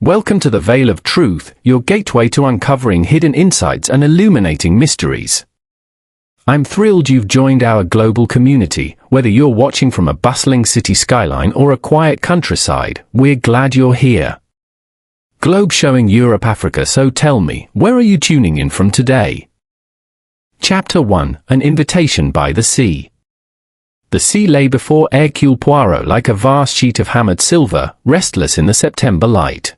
Welcome to the Veil of Truth, your gateway to uncovering hidden insights and illuminating mysteries. I'm thrilled you've joined our global community. Whether you're watching from a bustling city skyline or a quiet countryside, we're glad you're here. Globe showing Europe, Africa, so tell me, where are you tuning in from today? Chapter 1, An Invitation by the Sea. The sea lay before Hercule Poirot like a vast sheet of hammered silver, restless in the September light.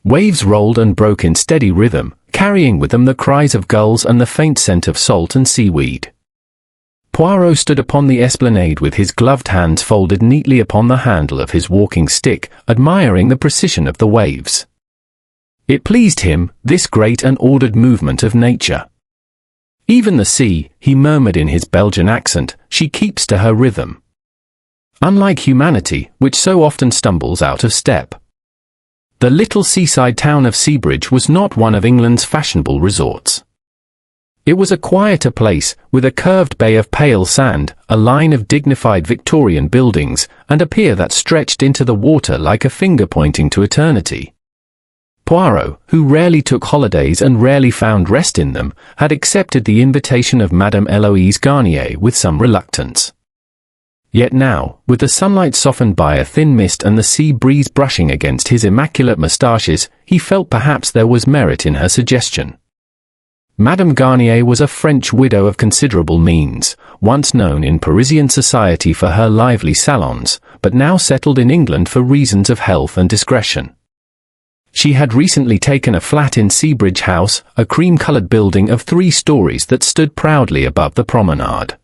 Waves rolled and broke in steady rhythm, carrying with them the cries of gulls and the faint scent of salt and seaweed. Poirot stood upon the esplanade with his gloved hands folded neatly upon the handle of his walking stick, admiring the precision of the waves. It pleased him, this great and ordered movement of nature. Even the sea, he murmured in his Belgian accent, she keeps to her rhythm. Unlike humanity, which so often stumbles out of step. The little seaside town of Seabridge was not one of England's fashionable resorts. It was a quieter place, with a curved bay of pale sand, a line of dignified Victorian buildings, and a pier that stretched into the water like a finger pointing to eternity. Poirot, who rarely took holidays and rarely found rest in them, had accepted the invitation of Madame Eloise Garnier with some reluctance. Yet now, with the sunlight softened by a thin mist and the sea breeze brushing against his immaculate moustaches, he felt perhaps there was merit in her suggestion. Madame Garnier was a French widow of considerable means, once known in Parisian society for her lively salons, but now settled in England for reasons of health and discretion. She had recently taken a flat in Seabridge House, a cream-coloured building of 3 stories that stood proudly above the promenade.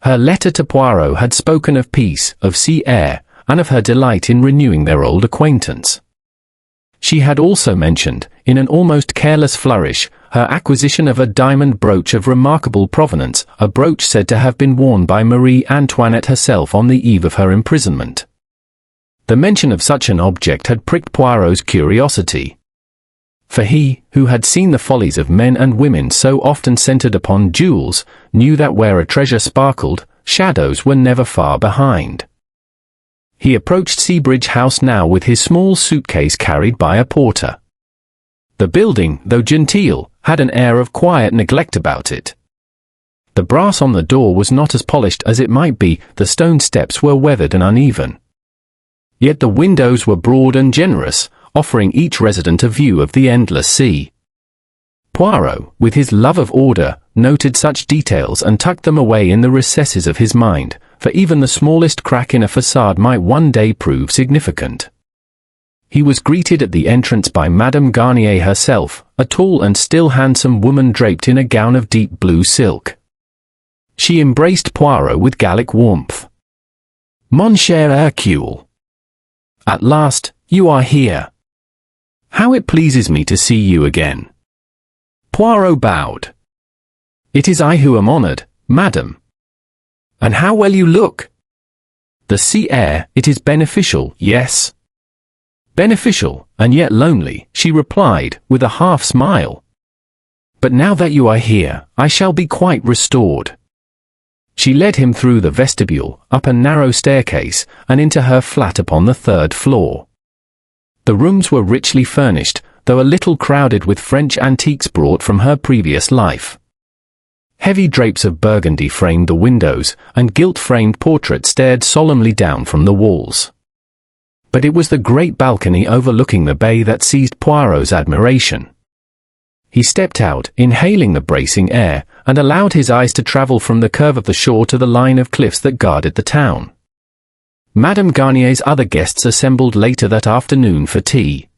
Her letter to Poirot had spoken of peace, of sea air, and of her delight in renewing their old acquaintance. She had also mentioned, in an almost careless flourish, her acquisition of a diamond brooch of remarkable provenance, a brooch said to have been worn by Marie Antoinette herself on the eve of her imprisonment. The mention of such an object had pricked Poirot's curiosity. For he, who had seen the follies of men and women so often centered upon jewels, knew that where a treasure sparkled, shadows were never far behind. He approached Seabridge House now with his small suitcase carried by a porter. The building, though genteel, had an air of quiet neglect about it. The brass on the door was not as polished as it might be, the stone steps were weathered and uneven. Yet the windows were broad and generous, offering each resident a view of the endless sea. Poirot, with his love of order, noted such details and tucked them away in the recesses of his mind, for even the smallest crack in a facade might one day prove significant. He was greeted at the entrance by Madame Garnier herself, a tall and still handsome woman draped in a gown of deep blue silk. She embraced Poirot with Gallic warmth. "Mon cher Hercule. At last, you are here. How it pleases me to see you again." Poirot bowed. "It is I who am honoured, madam. And how well you look. The sea air, it is beneficial, yes." "Beneficial, and yet lonely," she replied, with a half-smile. "But now that you are here, I shall be quite restored." She led him through the vestibule, up a narrow staircase, and into her flat upon the 3rd floor. The rooms were richly furnished, though a little crowded with French antiques brought from her previous life. Heavy drapes of burgundy framed the windows, and gilt-framed portraits stared solemnly down from the walls. But it was the great balcony overlooking the bay that seized Poirot's admiration. He stepped out, inhaling the bracing air, and allowed his eyes to travel from the curve of the shore to the line of cliffs that guarded the town. Madame Garnier's other guests assembled later that afternoon for tea.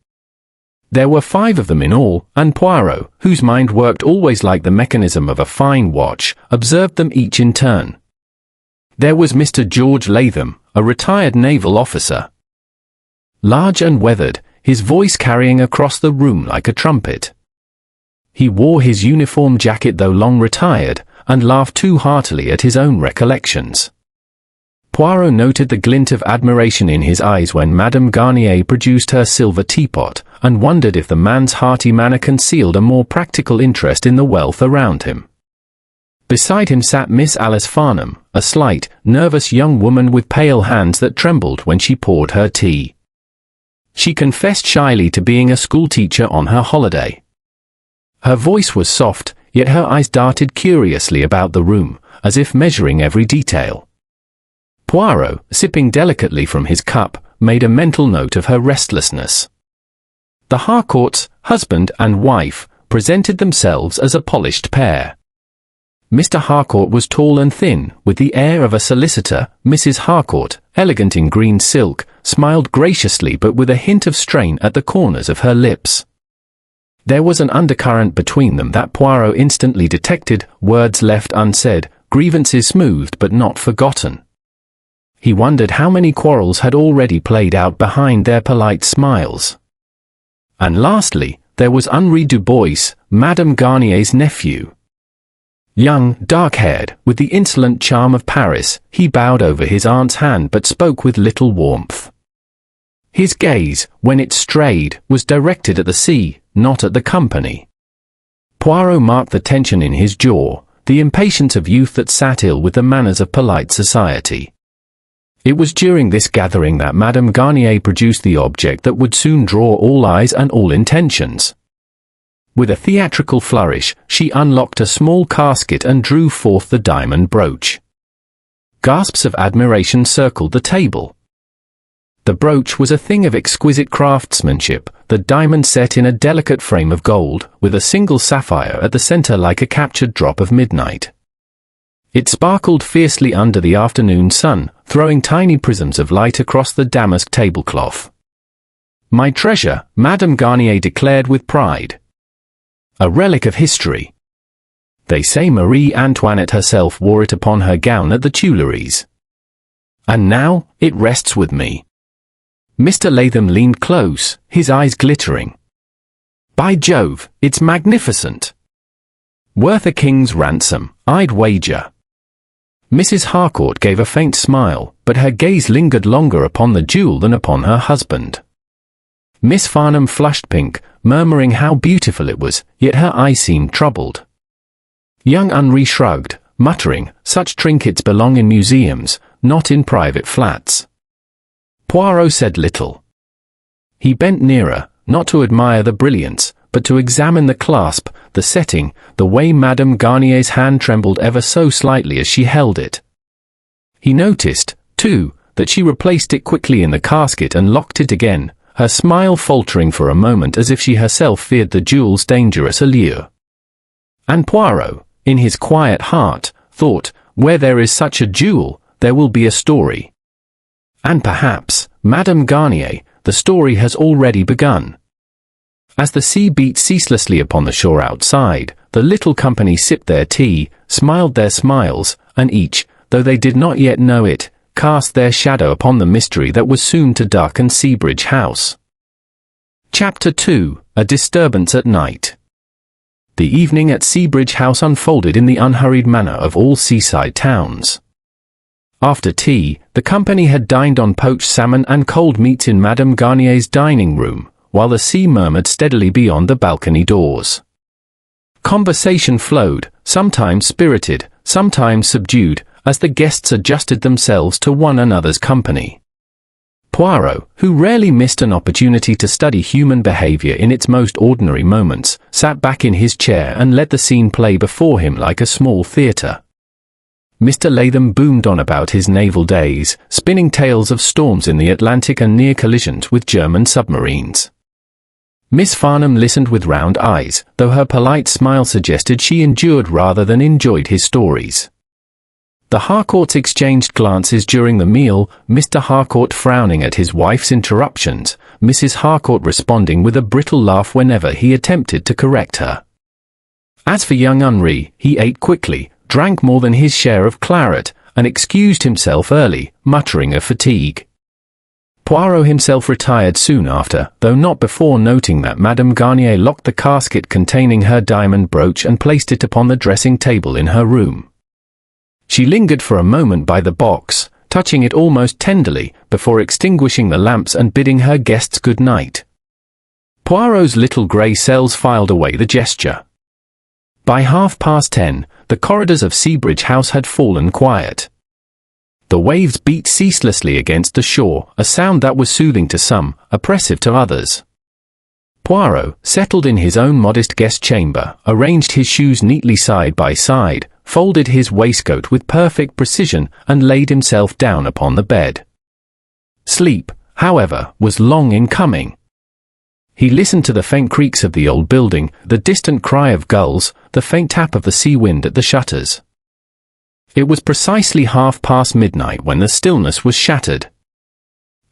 There were 5 of them in all, and Poirot, whose mind worked always like the mechanism of a fine watch, observed them each in turn. There was Mr. George Latham, a retired naval officer. Large and weathered, his voice carrying across the room like a trumpet. He wore his uniform jacket though long retired, and laughed too heartily at his own recollections. Poirot noted the glint of admiration in his eyes when Madame Garnier produced her silver teapot, and wondered if the man's hearty manner concealed a more practical interest in the wealth around him. Beside him sat Miss Alice Farnham, a slight, nervous young woman with pale hands that trembled when she poured her tea. She confessed shyly to being a schoolteacher on her holiday. Her voice was soft, yet her eyes darted curiously about the room, as if measuring every detail. Poirot, sipping delicately from his cup, made a mental note of her restlessness. The Harcourts, husband and wife, presented themselves as a polished pair. Mr. Harcourt was tall and thin, with the air of a solicitor. Mrs. Harcourt, elegant in green silk, smiled graciously but with a hint of strain at the corners of her lips. There was an undercurrent between them that Poirot instantly detected, words left unsaid, grievances smoothed but not forgotten. He wondered how many quarrels had already played out behind their polite smiles. And lastly, there was Henri Dubois, Madame Garnier's nephew. Young, dark-haired, with the insolent charm of Paris, he bowed over his aunt's hand but spoke with little warmth. His gaze, when it strayed, was directed at the sea, not at the company. Poirot marked the tension in his jaw, the impatience of youth that sat ill with the manners of polite society. It was during this gathering that Madame Garnier produced the object that would soon draw all eyes and all intentions. With a theatrical flourish, she unlocked a small casket and drew forth the diamond brooch. Gasps of admiration circled the table. The brooch was a thing of exquisite craftsmanship, the diamond set in a delicate frame of gold, with a single sapphire at the center like a captured drop of midnight. It sparkled fiercely under the afternoon sun, throwing tiny prisms of light across the damask tablecloth. "My treasure," Madame Garnier declared with pride. "A relic of history. They say Marie Antoinette herself wore it upon her gown at the Tuileries. And now, it rests with me." Mr. Latham leaned close, his eyes glittering. "By Jove, it's magnificent. Worth a king's ransom, I'd wager." Mrs. Harcourt gave a faint smile, but her gaze lingered longer upon the jewel than upon her husband. Miss Farnham flushed pink, murmuring how beautiful it was, yet her eyes seemed troubled. Young Henri shrugged, muttering, "Such trinkets belong in museums, not in private flats." Poirot said little. He bent nearer, not to admire the brilliance, but to examine the clasp, the setting, the way Madame Garnier's hand trembled ever so slightly as she held it. He noticed, too, that she replaced it quickly in the casket and locked it again, her smile faltering for a moment as if she herself feared the jewel's dangerous allure. And Poirot, in his quiet heart, thought, where there is such a jewel, there will be a story. And perhaps, Madame Garnier, the story has already begun. As the sea beat ceaselessly upon the shore outside, the little company sipped their tea, smiled their smiles, and each, though they did not yet know it, cast their shadow upon the mystery that was soon to darken Seabridge House. Chapter 2: A Disturbance at Night. The evening at Seabridge House unfolded in the unhurried manner of all seaside towns. After tea, the company had dined on poached salmon and cold meats in Madame Garnier's dining room, while the sea murmured steadily beyond the balcony doors. Conversation flowed, sometimes spirited, sometimes subdued, as the guests adjusted themselves to one another's company. Poirot, who rarely missed an opportunity to study human behavior in its most ordinary moments, sat back in his chair and let the scene play before him like a small theatre. Mr. Latham boomed on about his naval days, spinning tales of storms in the Atlantic and near collisions with German submarines. Miss Farnham listened with round eyes, though her polite smile suggested she endured rather than enjoyed his stories. The Harcourts exchanged glances during the meal, Mr. Harcourt frowning at his wife's interruptions, Mrs. Harcourt responding with a brittle laugh whenever he attempted to correct her. As for young Henri, he ate quickly, drank more than his share of claret, and excused himself early, muttering of fatigue. Poirot himself retired soon after, though not before noting that Madame Garnier locked the casket containing her diamond brooch and placed it upon the dressing table in her room. She lingered for a moment by the box, touching it almost tenderly, before extinguishing the lamps and bidding her guests good night. Poirot's little grey cells filed away the gesture. By 10:30, the corridors of Seabridge House had fallen quiet. The waves beat ceaselessly against the shore, a sound that was soothing to some, oppressive to others. Poirot, settled in his own modest guest chamber, arranged his shoes neatly side by side, folded his waistcoat with perfect precision, and laid himself down upon the bed. Sleep, however, was long in coming. He listened to the faint creaks of the old building, the distant cry of gulls, the faint tap of the sea wind at the shutters. It was precisely midnight when the stillness was shattered.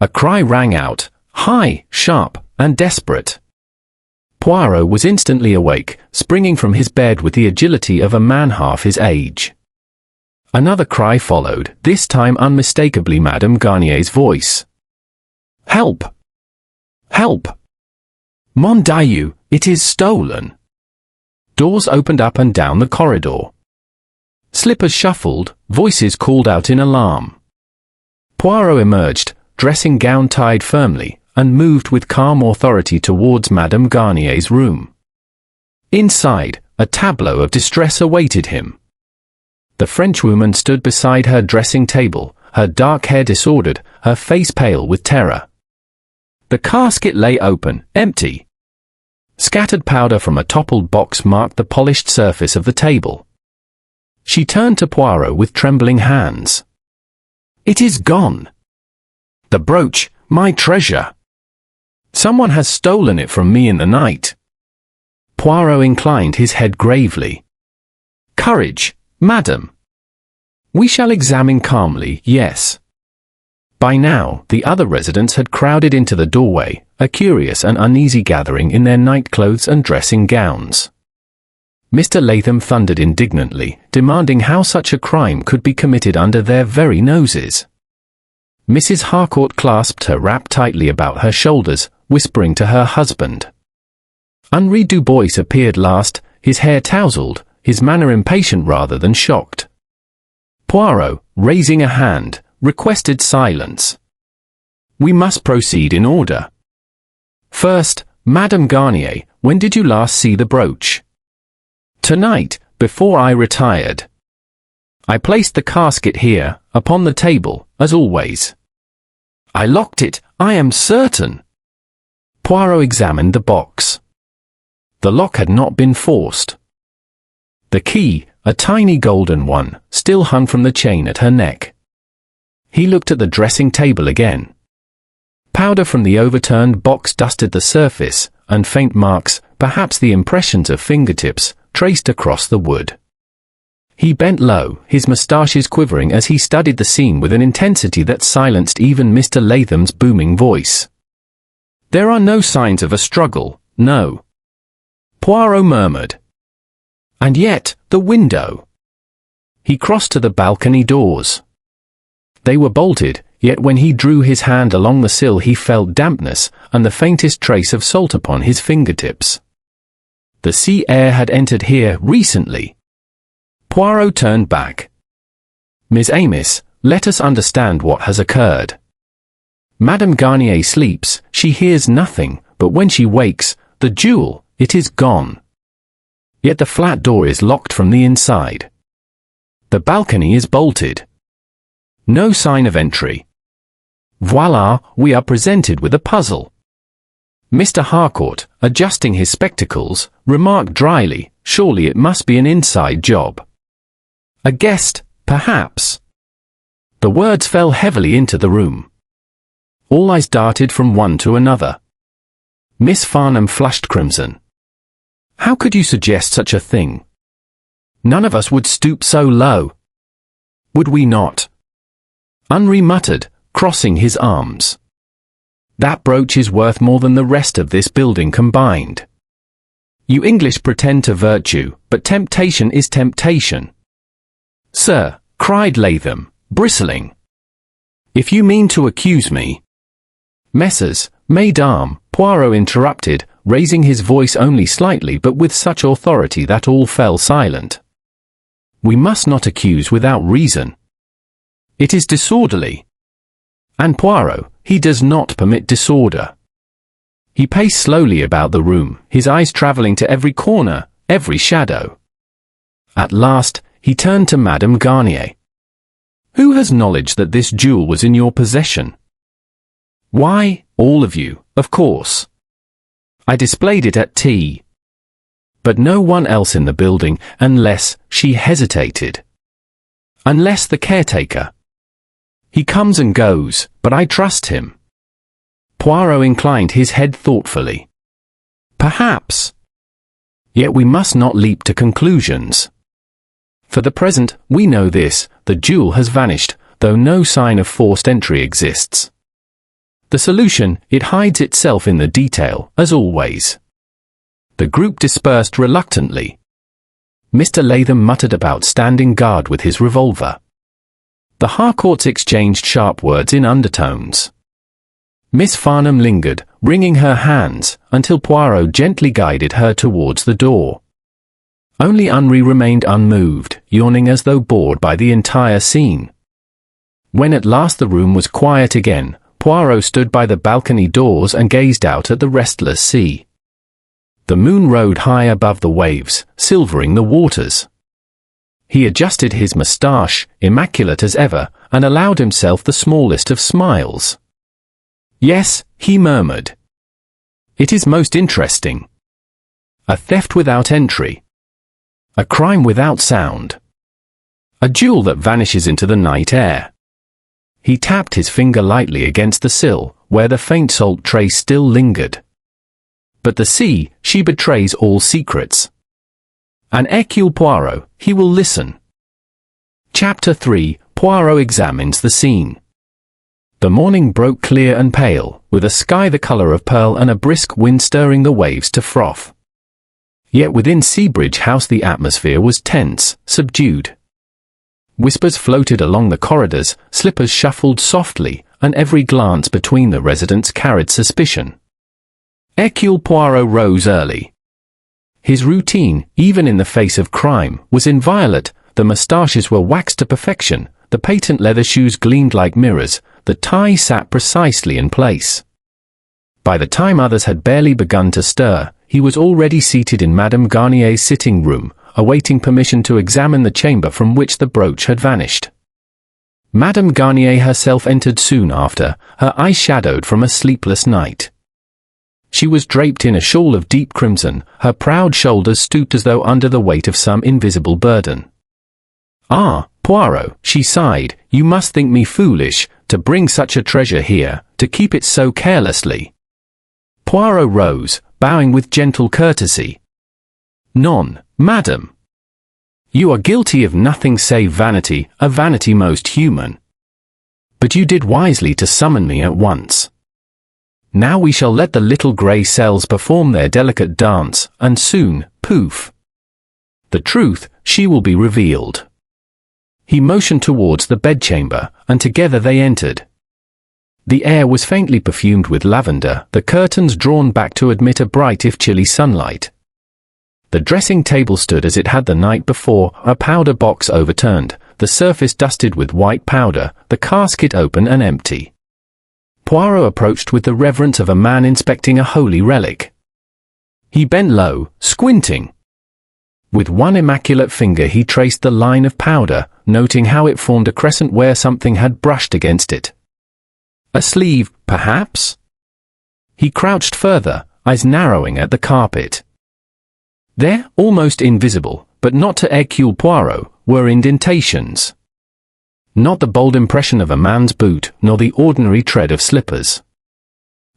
A cry rang out, high, sharp, and desperate. Poirot was instantly awake, springing from his bed with the agility of a man half his age. Another cry followed, this time unmistakably Madame Garnier's voice. "Help! Help! Mon Dieu, it is stolen!" Doors opened up and down the corridor. Slippers shuffled, voices called out in alarm. Poirot emerged, dressing gown tied firmly, and moved with calm authority towards Madame Garnier's room. Inside, a tableau of distress awaited him. The Frenchwoman stood beside her dressing table, her dark hair disordered, her face pale with terror. The casket lay open, empty. Scattered powder from a toppled box marked the polished surface of the table. She turned to Poirot with trembling hands. "It is gone! The brooch, my treasure! Someone has stolen it from me in the night." Poirot inclined his head gravely. "Courage, madam. We shall examine calmly, yes." By now, the other residents had crowded into the doorway, a curious and uneasy gathering in their nightclothes and dressing gowns. Mr. Latham thundered indignantly, demanding how such a crime could be committed under their very noses. Mrs. Harcourt clasped her wrap tightly about her shoulders, whispering to her husband. Henri Dubois appeared last, his hair tousled, his manner impatient rather than shocked. Poirot, raising a hand, requested silence. "We must proceed in order. First, Madame Garnier, when did you last see the brooch?" "Tonight, before I retired. I placed the casket here, upon the table, as always." "I locked it, I am certain." Poirot examined the box. The lock had not been forced. The key, a tiny golden one, still hung from the chain at her neck. He looked at the dressing table again. Powder from the overturned box dusted the surface, and faint marks, perhaps the impressions of fingertips, traced across the wood. He bent low, his moustaches quivering as he studied the scene with an intensity that silenced even Mr. Latham's booming voice. "There are no signs of a struggle, no," Poirot murmured. "And yet, the window." He crossed to the balcony doors. They were bolted, yet when he drew his hand along the sill he felt dampness, and the faintest trace of salt upon his fingertips. The sea air had entered here recently. Poirot turned back. "Miss Amos, let us understand what has occurred. Madame Garnier sleeps, she hears nothing, but when she wakes, the jewel, it is gone. Yet the flat door is locked from the inside. The balcony is bolted. No sign of entry. Voila, we are presented with a puzzle." Mr. Harcourt, adjusting his spectacles, remarked dryly, "Surely it must be an inside job. A guest, perhaps." The words fell heavily into the room. All eyes darted from one to another. Miss Farnham flushed crimson. "How could you suggest such a thing? None of us would stoop so low." "Would we not?" Henri muttered, crossing his arms. "That brooch is worth more than the rest of this building combined. You English pretend to virtue, but temptation is temptation." "Sir," cried Latham, bristling. "If you mean to accuse me—" "Messrs, mesdames," Poirot interrupted, raising his voice only slightly but with such authority that all fell silent. "We must not accuse without reason. It is disorderly. And Poirot, he does not permit disorder." He paced slowly about the room, his eyes travelling to every corner, every shadow. At last, he turned to Madame Garnier. Who has knowledge that this jewel was in your possession? Why, all of you, of course. I displayed it at tea. But no one else in the building, unless, she hesitated. Unless the caretaker. He comes and goes, but I trust him. Poirot inclined his head thoughtfully. Perhaps. Yet we must not leap to conclusions. For the present, we know this, the jewel has vanished, though no sign of forced entry exists. The solution, it hides itself in the detail, as always. The group dispersed reluctantly. Mr. Latham muttered about standing guard with his revolver. The Harcourts exchanged sharp words in undertones. Miss Farnham lingered, wringing her hands, until Poirot gently guided her towards the door. Only Henri remained unmoved, yawning as though bored by the entire scene. When at last the room was quiet again, Poirot stood by the balcony doors and gazed out at the restless sea. The moon rode high above the waves, silvering the waters. He adjusted his moustache, immaculate as ever, and allowed himself the smallest of smiles. Yes, he murmured. It is most interesting. A theft without entry. A crime without sound. A jewel that vanishes into the night air. He tapped his finger lightly against the sill, where the faint salt trace still lingered. But the sea, she betrays all secrets. An Hercule Poirot, he will listen. Chapter 3, Poirot examines the scene. The morning broke clear and pale, with a sky the colour of pearl and a brisk wind stirring the waves to froth. Yet within Seabridge House the atmosphere was tense, subdued. Whispers floated along the corridors, slippers shuffled softly, and every glance between the residents carried suspicion. Hercule Poirot rose early. His routine, even in the face of crime, was inviolate. The moustaches were waxed to perfection, the patent leather shoes gleamed like mirrors, the tie sat precisely in place. By the time others had barely begun to stir, he was already seated in Madame Garnier's sitting room, awaiting permission to examine the chamber from which the brooch had vanished. Madame Garnier herself entered soon after, her eyes shadowed from a sleepless night. She was draped in a shawl of deep crimson, her proud shoulders stooped as though under the weight of some invisible burden. "Ah, Poirot," she sighed, "you must think me foolish, to bring such a treasure here, to keep it so carelessly." Poirot rose, bowing with gentle courtesy. "Non, madam. You are guilty of nothing save vanity, a vanity most human. But you did wisely to summon me at once. Now we shall let the little grey cells perform their delicate dance, and soon, poof! The truth, she will be revealed." He motioned towards the bedchamber, and together they entered. The air was faintly perfumed with lavender, the curtains drawn back to admit a bright if chilly sunlight. The dressing table stood as it had the night before, a powder box overturned, the surface dusted with white powder, the casket open and empty. Poirot approached with the reverence of a man inspecting a holy relic. He bent low, squinting. With one immaculate finger he traced the line of powder, noting how it formed a crescent where something had brushed against it. A sleeve, perhaps? He crouched further, eyes narrowing at the carpet. There, almost invisible, but not to Hercule Poirot, were indentations. Not the bold impression of a man's boot, nor the ordinary tread of slippers.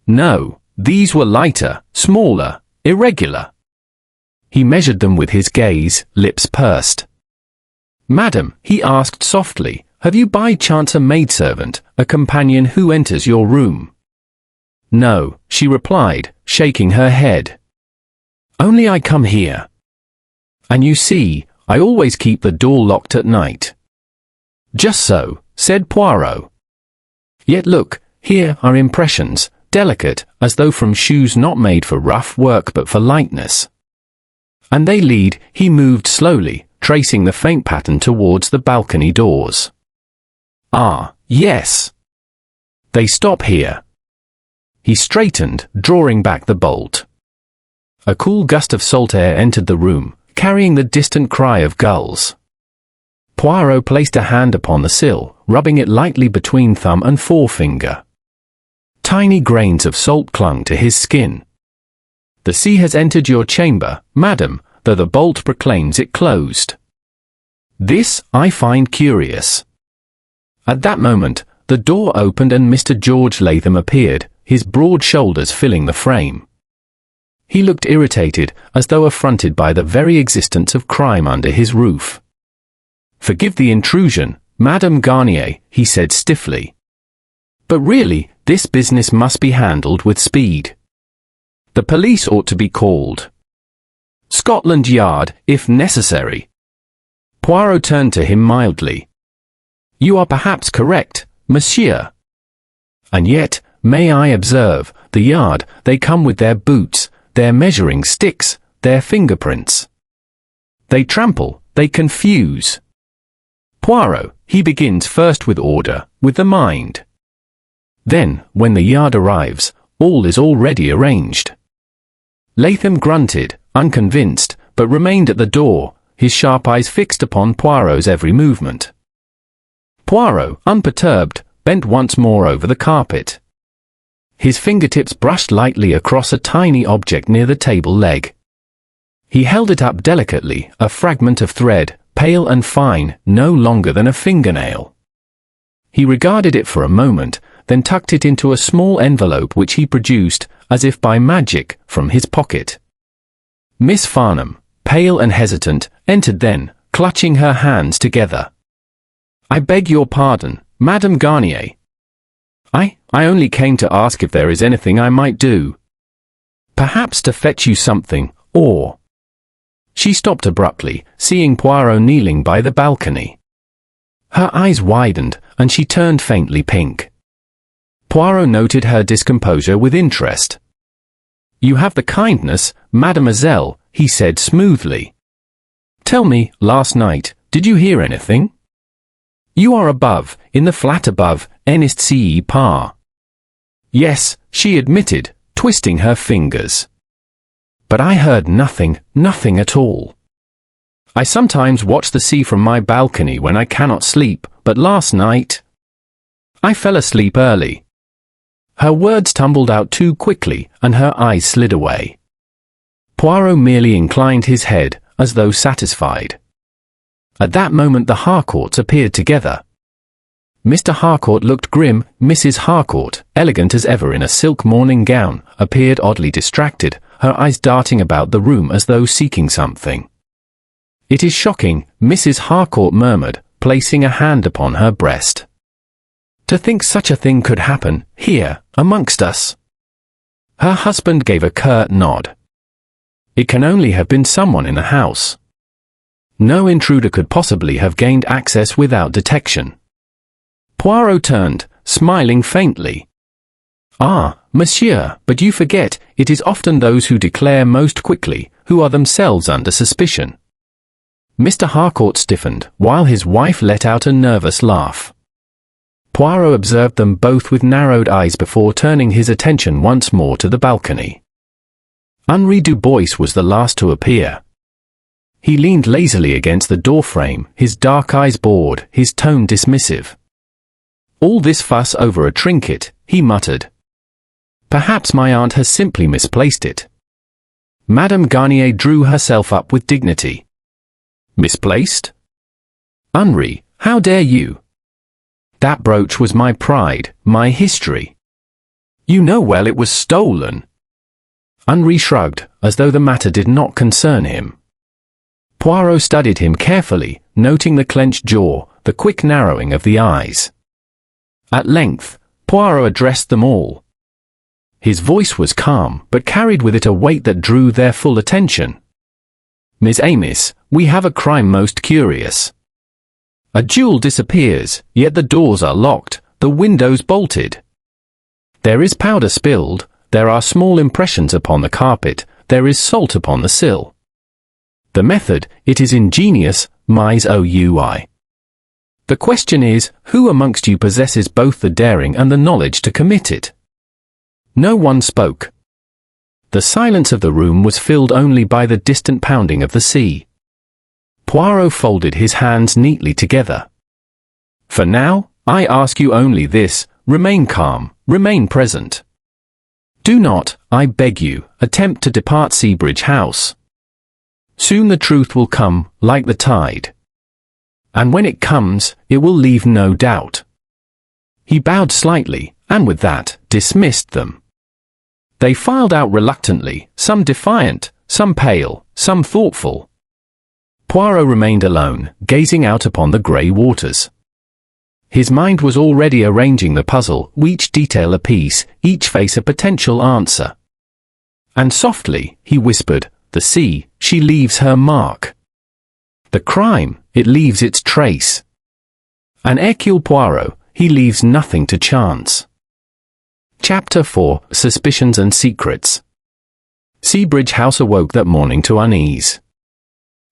No, these were lighter, smaller, irregular. He measured them with his gaze, lips pursed. "Madam," he asked softly, "have you by chance a maidservant, a companion who enters your room?" "No," she replied, shaking her head. "Only I come here. And you see, I always keep the door locked at night." "Just so," said Poirot. "Yet look, here are impressions, delicate, as though from shoes not made for rough work but for lightness. And they lead," he moved slowly, tracing the faint pattern towards the balcony doors. "Ah, yes. They stop here." He straightened, drawing back the bolt. A cool gust of salt air entered the room, carrying the distant cry of gulls. Poirot placed a hand upon the sill, rubbing it lightly between thumb and forefinger. Tiny grains of salt clung to his skin. "The sea has entered your chamber, madam, though the bolt proclaims it closed. This I find curious." At that moment, the door opened and Mr. George Latham appeared, his broad shoulders filling the frame. He looked irritated, as though affronted by the very existence of crime under his roof. "Forgive the intrusion, Madame Garnier," he said stiffly. "But really, this business must be handled with speed. The police ought to be called. Scotland Yard, if necessary." Poirot turned to him mildly. "You are perhaps correct, monsieur. And yet, may I observe, the Yard, they come with their boots, their measuring sticks, their fingerprints. They trample, they confuse. Poirot, he begins first with order, with the mind. Then, when the Yard arrives, all is already arranged." Latham grunted, unconvinced, but remained at the door, his sharp eyes fixed upon Poirot's every movement. Poirot, unperturbed, bent once more over the carpet. His fingertips brushed lightly across a tiny object near the table leg. He held it up delicately, a fragment of thread, pale and fine, no longer than a fingernail. He regarded it for a moment, then tucked it into a small envelope which he produced, as if by magic, from his pocket. Miss Farnham, pale and hesitant, entered then, clutching her hands together. "I beg your pardon, Madame Garnier. I only came to ask if there is anything I might do. Perhaps to fetch you something, or—" She stopped abruptly, seeing Poirot kneeling by the balcony. Her eyes widened, and she turned faintly pink. Poirot noted her discomposure with interest. "You have the kindness, mademoiselle," he said smoothly. "Tell me, last night, did you hear anything? You are above, in the flat above, n'est-ce pas?" "Yes," she admitted, twisting her fingers. "But I heard nothing, nothing at all. I sometimes watch the sea from my balcony when I cannot sleep, but last night I fell asleep early." Her words tumbled out too quickly, and her eyes slid away. Poirot merely inclined his head, as though satisfied. At that moment the Harcourts appeared together. Mr. Harcourt looked grim. Mrs. Harcourt, elegant as ever in a silk morning gown, appeared oddly distracted, her eyes darting about the room as though seeking something. "It is shocking," Mrs. Harcourt murmured, placing a hand upon her breast. "To think such a thing could happen, here, amongst us." Her husband gave a curt nod. "It can only have been someone in the house. No intruder could possibly have gained access without detection." Poirot turned, smiling faintly. "Ah, monsieur, but you forget, it is often those who declare most quickly, who are themselves under suspicion." Mr. Harcourt stiffened, while his wife let out a nervous laugh. Poirot observed them both with narrowed eyes before turning his attention once more to the balcony. Henri Dubois was the last to appear. He leaned lazily against the doorframe, his dark eyes bored, his tone dismissive. "All this fuss over a trinket," he muttered. "Perhaps my aunt has simply misplaced it." Madame Garnier drew herself up with dignity. "Misplaced? Henri, how dare you? That brooch was my pride, my history. You know well it was stolen." Henri shrugged, as though the matter did not concern him. Poirot studied him carefully, noting the clenched jaw, the quick narrowing of the eyes. At length, Poirot addressed them all. His voice was calm, but carried with it a weight that drew their full attention. "Miss Amiss, we have a crime most curious. A jewel disappears, yet the doors are locked, the windows bolted. There is powder spilled, there are small impressions upon the carpet, there is salt upon the sill. The method, it is ingenious, mais oui. The question is, who amongst you possesses both the daring and the knowledge to commit it?" No one spoke. The silence of the room was filled only by the distant pounding of the sea. Poirot folded his hands neatly together. For now, I ask you only this: remain calm, remain present. Do not, I beg you, attempt to depart Seabridge House. Soon the truth will come, like the tide. And when it comes, it will leave no doubt. He bowed slightly, and with that, dismissed them. They filed out reluctantly, some defiant, some pale, some thoughtful. Poirot remained alone, gazing out upon the grey waters. His mind was already arranging the puzzle, each detail a piece, each face a potential answer. And softly, he whispered, the sea, she leaves her mark. The crime, it leaves its trace. And Hercule Poirot, he leaves nothing to chance. Chapter 4: Suspicions and Secrets. Seabridge House awoke that morning to unease.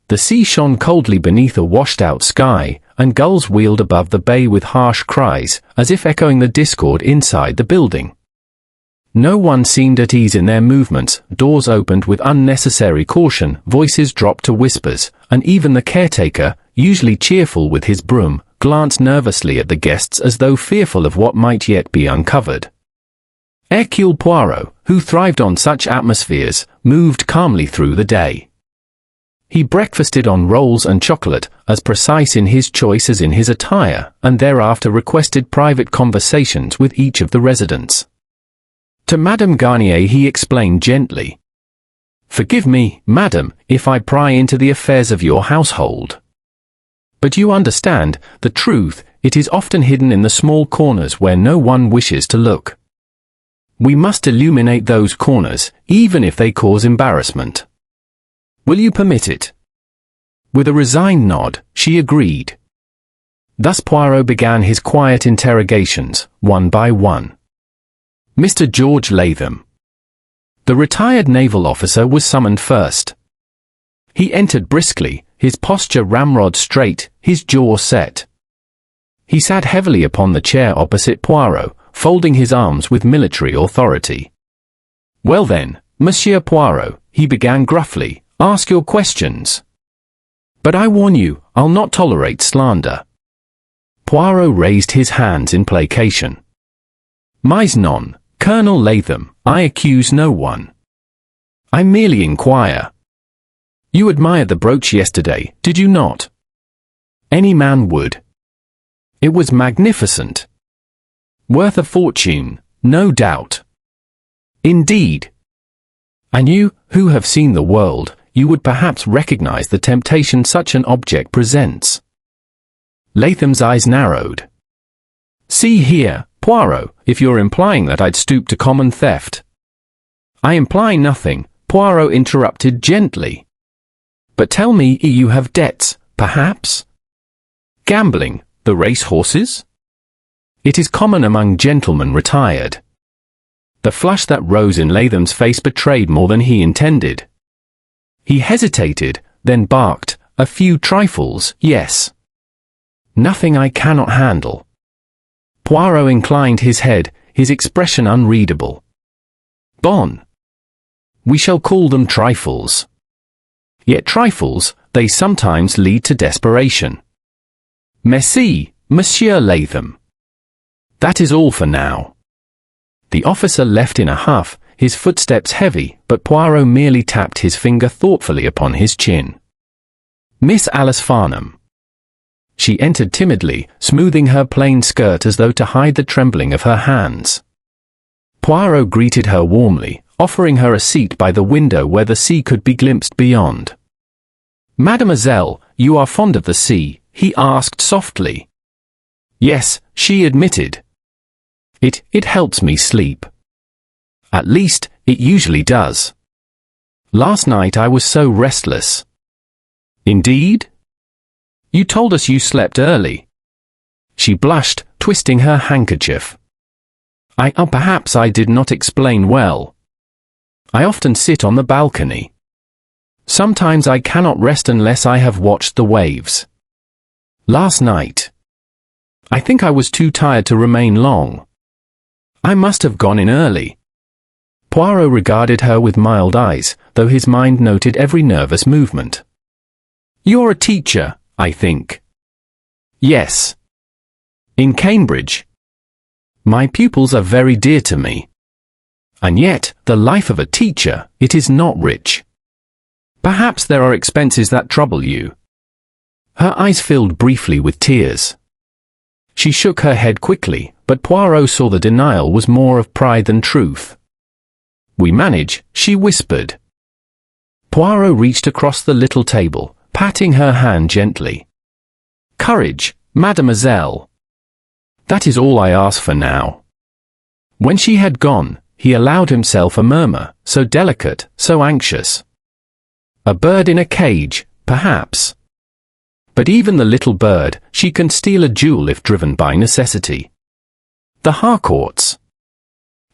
The sea shone coldly beneath a washed-out sky, and gulls wheeled above the bay with harsh cries, as if echoing the discord inside the building. No one seemed at ease in their movements, doors opened with unnecessary caution, voices dropped to whispers, and even the caretaker, usually cheerful with his broom, glanced nervously at the guests as though fearful of what might yet be uncovered. Hercule Poirot, who thrived on such atmospheres, moved calmly through the day. He breakfasted on rolls and chocolate, as precise in his choice as in his attire, and thereafter requested private conversations with each of the residents. To Madame Garnier he explained gently, "Forgive me, madam, if I pry into the affairs of your household. But you understand, the truth, it is often hidden in the small corners where no one wishes to look. We must illuminate those corners, even if they cause embarrassment. Will you permit it?" With a resigned nod, she agreed. Thus Poirot began his quiet interrogations, one by one. Mr. George Latham. The retired naval officer was summoned first. He entered briskly, his posture ramrod straight, his jaw set. He sat heavily upon the chair opposite Poirot, folding his arms with military authority. "Well then, Monsieur Poirot," he began gruffly, "ask your questions. But I warn you, I'll not tolerate slander." Poirot raised his hands in placation. "Mais non, Colonel Latham, I accuse no one. I merely inquire. You admired the brooch yesterday, did you not? Any man would. It was magnificent. Worth a fortune, no doubt. Indeed. And you, who have seen the world, you would perhaps recognize the temptation such an object presents." Latham's eyes narrowed. "See here, Poirot, if you're implying that I'd stoop to common theft." "I imply nothing," Poirot interrupted gently. "But tell me, you have debts, perhaps? Gambling, the race horses? It is common among gentlemen retired." The flush that rose in Latham's face betrayed more than he intended. He hesitated, then barked, "A few trifles, yes. Nothing I cannot handle." Poirot inclined his head, his expression unreadable. "Bon. We shall call them trifles. Yet trifles, they sometimes lead to desperation. Merci, Monsieur Latham. That is all for now." The officer left in a huff, his footsteps heavy, but Poirot merely tapped his finger thoughtfully upon his chin. "Miss Alice Farnham." She entered timidly, smoothing her plain skirt as though to hide the trembling of her hands. Poirot greeted her warmly, offering her a seat by the window where the sea could be glimpsed beyond. "Mademoiselle, you are fond of the sea?" he asked softly. "Yes," she admitted. It helps me sleep. At least, it usually does. Last night I was so restless." "Indeed? You told us you slept early." She blushed, twisting her handkerchief. Perhaps I did not explain well. I often sit on the balcony. Sometimes I cannot rest unless I have watched the waves. Last night. I think I was too tired to remain long. I must have gone in early." Poirot regarded her with mild eyes, though his mind noted every nervous movement. You're a teacher, I think. Yes. In Cambridge. My pupils are very dear to me. And yet, the life of a teacher, it is not rich. Perhaps there are expenses that trouble you. Her eyes filled briefly with tears. She shook her head quickly, but Poirot saw the denial was more of pride than truth. We manage, she whispered. Poirot reached across the little table, patting her hand gently. Courage, mademoiselle. That is all I ask for now. When she had gone, he allowed himself a murmur, so delicate, so anxious. A bird in a cage, perhaps. But even the little bird, she can steal a jewel if driven by necessity. The Harcourts.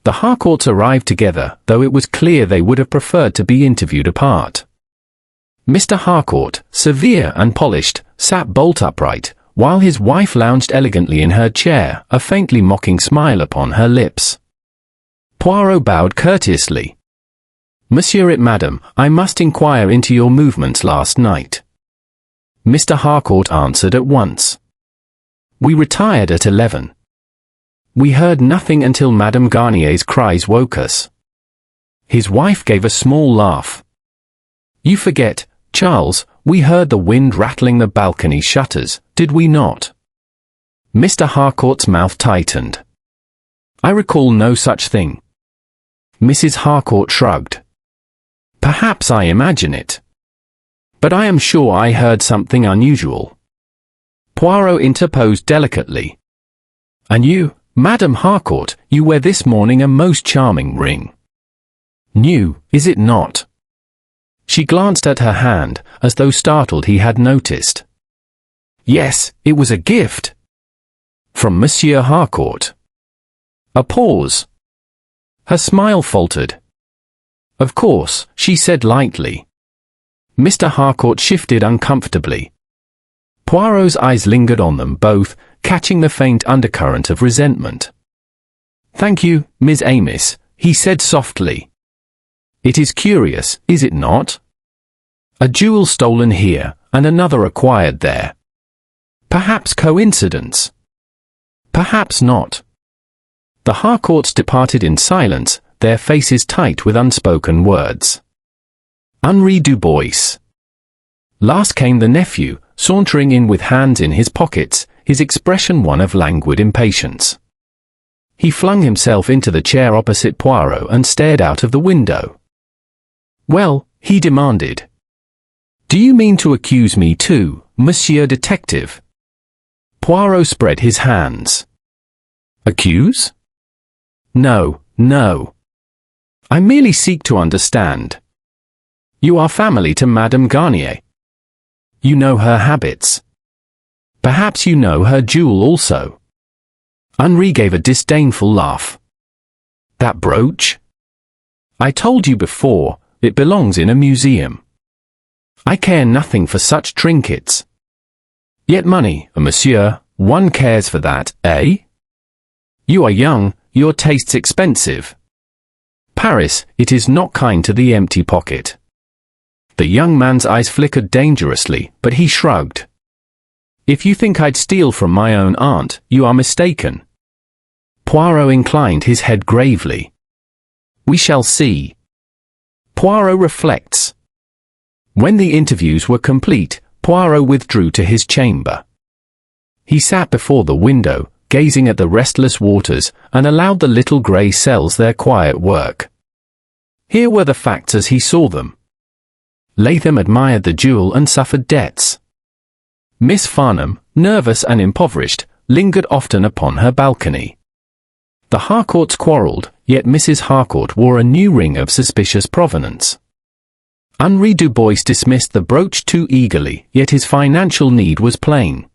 The Harcourts arrived together, though it was clear they would have preferred to be interviewed apart. Mr. Harcourt, severe and polished, sat bolt upright, while his wife lounged elegantly in her chair, a faintly mocking smile upon her lips. Poirot bowed courteously. Monsieur et Madame, I must inquire into your movements last night. Mr. Harcourt answered at once. We retired at 11. We heard nothing until Madame Garnier's cries woke us. His wife gave a small laugh. You forget, Charles, we heard the wind rattling the balcony shutters, did we not? Mr. Harcourt's mouth tightened. I recall no such thing. Mrs. Harcourt shrugged. Perhaps I imagine it. But I am sure I heard something unusual. Poirot interposed delicately. And you, Madame Harcourt, you wear this morning a most charming ring. New, is it not? She glanced at her hand, as though startled he had noticed. Yes, it was a gift. From Monsieur Harcourt. A pause. Her smile faltered. Of course, she said lightly. Mr. Harcourt shifted uncomfortably. Poirot's eyes lingered on them both, catching the faint undercurrent of resentment. Thank you, Miss Amos, he said softly. It is curious, is it not? A jewel stolen here, and another acquired there. Perhaps coincidence. Perhaps not. The Harcourts departed in silence, their faces tight with unspoken words. Henri Dubois. Last came the nephew, sauntering in with hands in his pockets, his expression one of languid impatience. He flung himself into the chair opposite Poirot and stared out of the window. Well, he demanded. Do you mean to accuse me too, Monsieur Detective? Poirot spread his hands. Accuse? No, no. I merely seek to understand. You are family to Madame Garnier. You know her habits. Perhaps you know her jewel also. Henri gave a disdainful laugh. That brooch? I told you before, it belongs in a museum. I care nothing for such trinkets. Yet money, monsieur, one cares for that, eh? You are young, your taste's expensive. Paris, it is not kind to the empty pocket. The young man's eyes flickered dangerously, but he shrugged. If you think I'd steal from my own aunt, you are mistaken. Poirot inclined his head gravely. We shall see. Poirot reflects. When the interviews were complete, Poirot withdrew to his chamber. He sat before the window, gazing at the restless waters, and allowed the little grey cells their quiet work. Here were the facts as he saw them. Latham admired the jewel and suffered debts. Miss Farnham, nervous and impoverished, lingered often upon her balcony. The Harcourts quarrelled, yet Mrs. Harcourt wore a new ring of suspicious provenance. Henri Dubois dismissed the brooch too eagerly, yet his financial need was plain.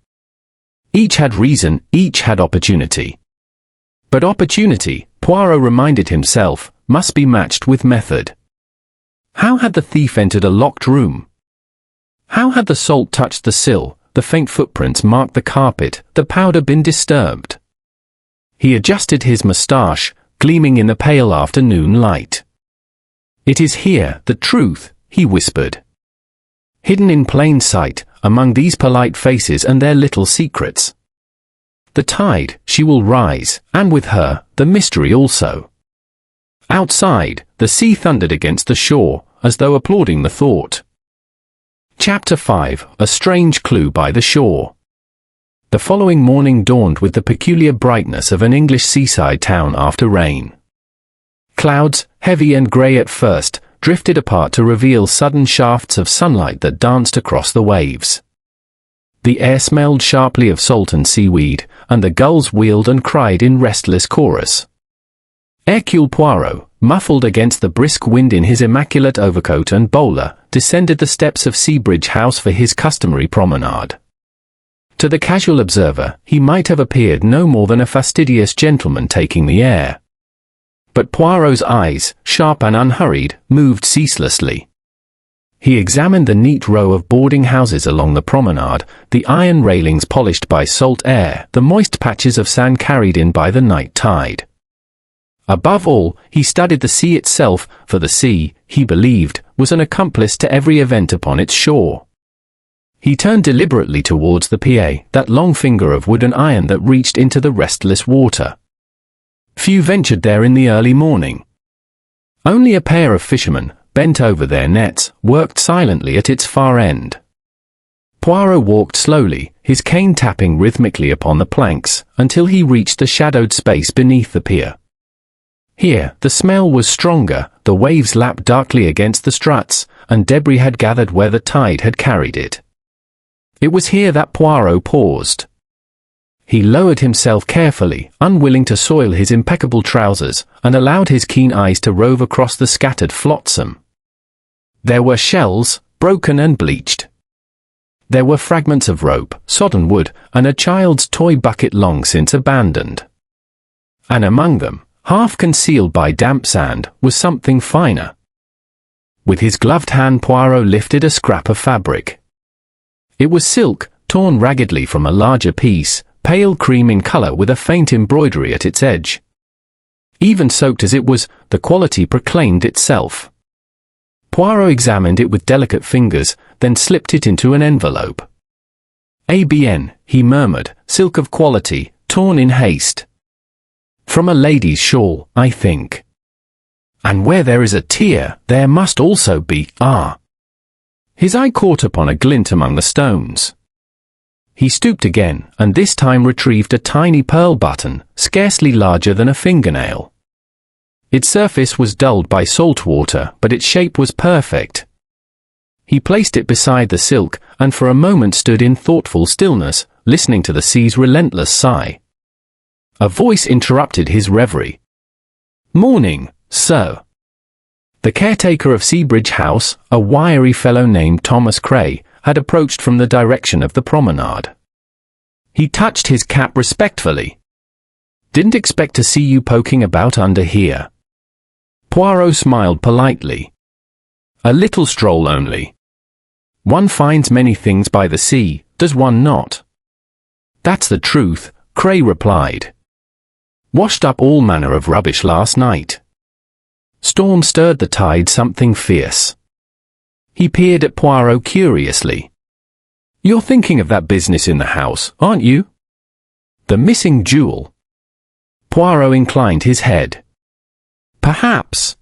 Each had reason, each had opportunity. But opportunity, Poirot reminded himself, must be matched with method. How had the thief entered a locked room? How had the salt touched the sill, the faint footprints marked the carpet, the powder been disturbed? He adjusted his moustache, gleaming in the pale afternoon light. It is here, the truth, he whispered. Hidden in plain sight, among these polite faces and their little secrets. The tide, she will rise, and with her, the mystery also. Outside, the sea thundered against the shore, as though applauding the thought. Chapter 5. A strange clue by the shore. The following morning dawned with the peculiar brightness of an English seaside town after rain. Clouds, heavy and grey at first, drifted apart to reveal sudden shafts of sunlight that danced across the waves. The air smelled sharply of salt and seaweed, and the gulls wheeled and cried in restless chorus. Hercule Poirot, muffled against the brisk wind in his immaculate overcoat and bowler, descended the steps of Seabridge House for his customary promenade. To the casual observer, he might have appeared no more than a fastidious gentleman taking the air. But Poirot's eyes, sharp and unhurried, moved ceaselessly. He examined the neat row of boarding houses along the promenade, the iron railings polished by salt air, the moist patches of sand carried in by the night tide. Above all, he studied the sea itself, for the sea, he believed, was an accomplice to every event upon its shore. He turned deliberately towards the pier, that long finger of wood and iron that reached into the restless water. Few ventured there in the early morning. Only a pair of fishermen, bent over their nets, worked silently at its far end. Poirot walked slowly, his cane tapping rhythmically upon the planks, until he reached the shadowed space beneath the pier. Here, the smell was stronger, the waves lapped darkly against the struts, and debris had gathered where the tide had carried it. It was here that Poirot paused. He lowered himself carefully, unwilling to soil his impeccable trousers, and allowed his keen eyes to rove across the scattered flotsam. There were shells, broken and bleached. There were fragments of rope, sodden wood, and a child's toy bucket long since abandoned. And among them, half concealed by damp sand, was something finer. With his gloved hand Poirot lifted a scrap of fabric. It was silk, torn raggedly from a larger piece, pale cream in colour with a faint embroidery at its edge. Even soaked as it was, the quality proclaimed itself. Poirot examined it with delicate fingers, then slipped it into an envelope. "ABN," he murmured, "silk of quality, torn in haste. From a lady's shawl, I think. And where there is a tear, there must also be, His eye caught upon a glint among the stones. He stooped again, and this time retrieved a tiny pearl button, scarcely larger than a fingernail. Its surface was dulled by salt water, but its shape was perfect. He placed it beside the silk, and for a moment stood in thoughtful stillness, listening to the sea's relentless sigh. A voice interrupted his reverie. "Morning, sir." The caretaker of Seabridge House, a wiry fellow named Thomas Cray, had approached from the direction of the promenade. He touched his cap respectfully. "Didn't expect to see you poking about under here." Poirot smiled politely. "A little stroll only. One finds many things by the sea, does one not?" "That's the truth," Cray replied. "Washed up all manner of rubbish last night. Storm stirred the tide something fierce." He peered at Poirot curiously. "You're thinking of that business in the house, aren't you? The missing jewel?" Poirot inclined his head. "Perhaps.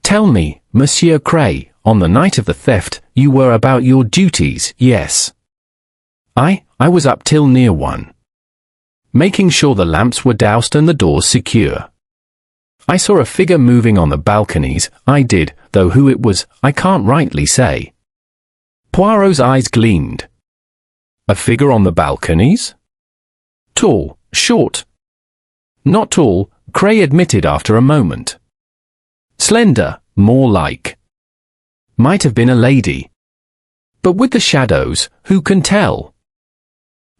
Tell me, Monsieur Cray, on the night of the theft, you were about your duties, yes?" I was up till near 1. Making sure the lamps were doused and the doors secure. I saw a figure moving on the balconies, I did, though who it was, I can't rightly say." Poirot's eyes gleamed. "A figure on the balconies? Tall, short?" "Not tall," Cray admitted after a moment. "Slender, more like. Might have been a lady. But with the shadows, who can tell?"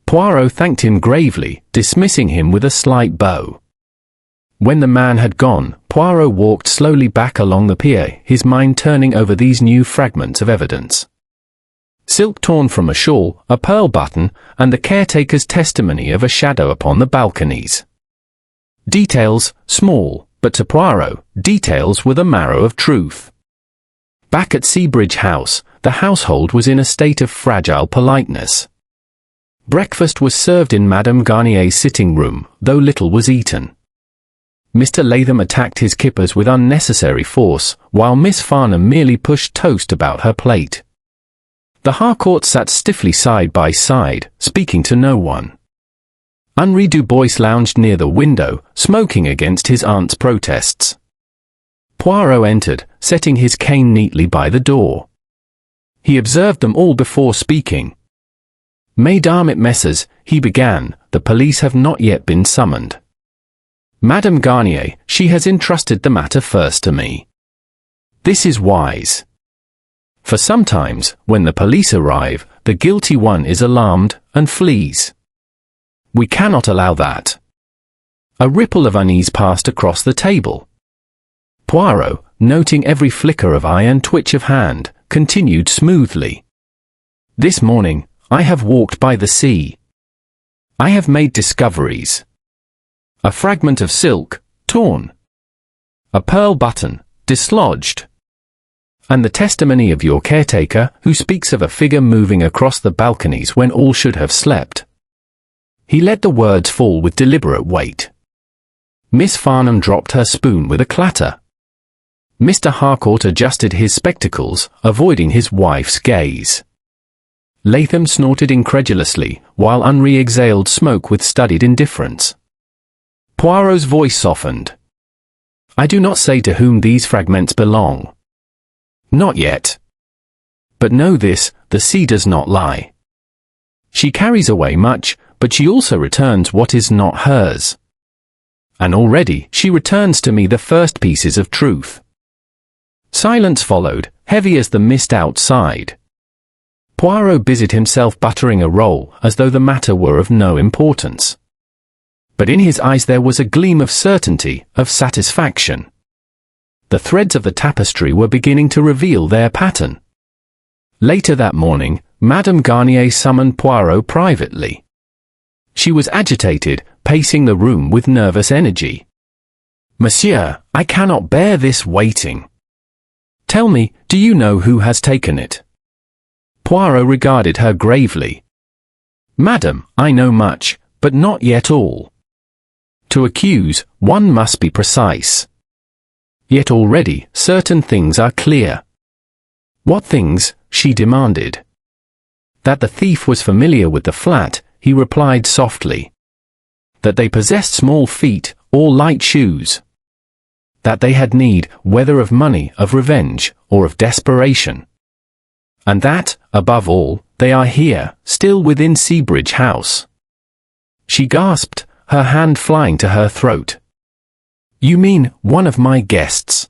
Poirot thanked him gravely, dismissing him with a slight bow. When the man had gone, Poirot walked slowly back along the pier, his mind turning over these new fragments of evidence. Silk torn from a shawl, a pearl button, and the caretaker's testimony of a shadow upon the balconies. Details, small, but to Poirot, details were the marrow of truth. Back at Seabridge House, the household was in a state of fragile politeness. Breakfast was served in Madame Garnier's sitting room, though little was eaten. Mr. Latham attacked his kippers with unnecessary force, while Miss Farnham merely pushed toast about her plate. The Harcourts sat stiffly side by side, speaking to no one. Henri Dubois lounged near the window, smoking against his aunt's protests. Poirot entered, setting his cane neatly by the door. He observed them all before speaking. "Mesdames et messieurs," he began, "the police have not yet been summoned. Madame Garnier, she has entrusted the matter first to me. This is wise. For sometimes, when the police arrive, the guilty one is alarmed and flees. We cannot allow that." A ripple of unease passed across the table. Poirot, noting every flicker of eye and twitch of hand, continued smoothly. "This morning, I have walked by the sea. I have made discoveries. A fragment of silk, torn. A pearl button, dislodged. And the testimony of your caretaker, who speaks of a figure moving across the balconies when all should have slept." He let the words fall with deliberate weight. Miss Farnham dropped her spoon with a clatter. Mr. Harcourt adjusted his spectacles, avoiding his wife's gaze. Latham snorted incredulously, while Henri exhaled smoke with studied indifference. Poirot's voice softened. "I do not say to whom these fragments belong. Not yet. But know this, the sea does not lie. She carries away much, but she also returns what is not hers. And already she returns to me the first pieces of truth." Silence followed, heavy as the mist outside. Poirot busied himself buttering a roll, as though the matter were of no importance. But in his eyes there was a gleam of certainty, of satisfaction. The threads of the tapestry were beginning to reveal their pattern. Later that morning, Madame Garnier summoned Poirot privately. She was agitated, pacing the room with nervous energy. "Monsieur, I cannot bear this waiting. Tell me, do you know who has taken it?" Poirot regarded her gravely. "Madam, I know much, but not yet all. To accuse, one must be precise. Yet already, certain things are clear." "What things?" she demanded. That the thief was familiar with the flat, he replied softly. That they possessed small feet, or light shoes. That they had need, whether of money, of revenge, or of desperation. And that, above all, they are here, still within Seabridge House. She gasped, her hand flying to her throat. "You mean, one of my guests?"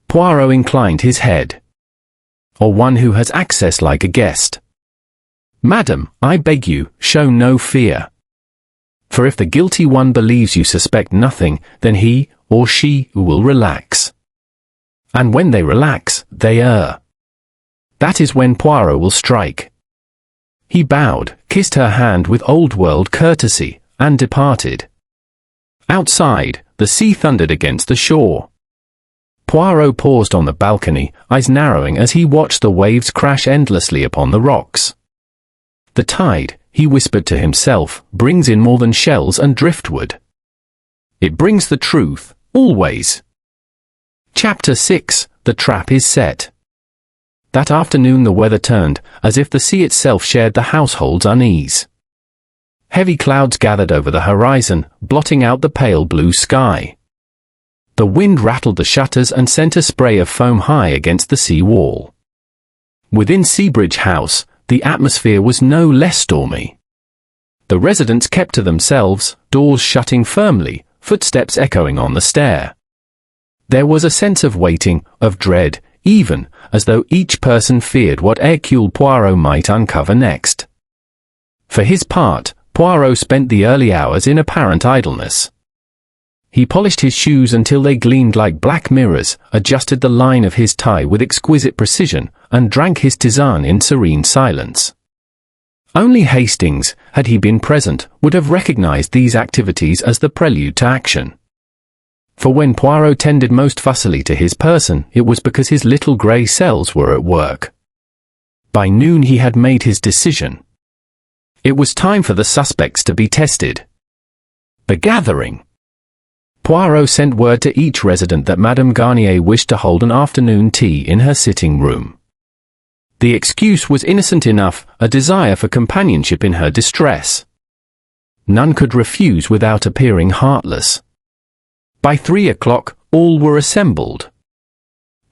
Poirot inclined his head. "Or one who has access like a guest. Madam, I beg you, show no fear. For if the guilty one believes you suspect nothing, then he, or she, will relax. And when they relax, they err. That is when Poirot will strike." He bowed, kissed her hand with old-world courtesy, and departed. Outside, the sea thundered against the shore. Poirot paused on the balcony, eyes narrowing as he watched the waves crash endlessly upon the rocks. "The tide," he whispered to himself, "brings in more than shells and driftwood. It brings the truth, always." Chapter 6. The trap is set. That afternoon the weather turned, as if the sea itself shared the household's unease. Heavy clouds gathered over the horizon, blotting out the pale blue sky. The wind rattled the shutters and sent a spray of foam high against the sea wall. Within Seabridge House, the atmosphere was no less stormy. The residents kept to themselves, doors shutting firmly, footsteps echoing on the stair. There was a sense of waiting, of dread, even, as though each person feared what Hercule Poirot might uncover next. For his part, Poirot spent the early hours in apparent idleness. He polished his shoes until they gleamed like black mirrors, adjusted the line of his tie with exquisite precision, and drank his tisane in serene silence. Only Hastings, had he been present, would have recognized these activities as the prelude to action. For when Poirot tended most fussily to his person, it was because his little grey cells were at work. By noon he had made his decision. It was time for the suspects to be tested. The gathering. Poirot sent word to each resident that Madame Garnier wished to hold an afternoon tea in her sitting room. The excuse was innocent enough, a desire for companionship in her distress. None could refuse without appearing heartless. By 3 o'clock, all were assembled.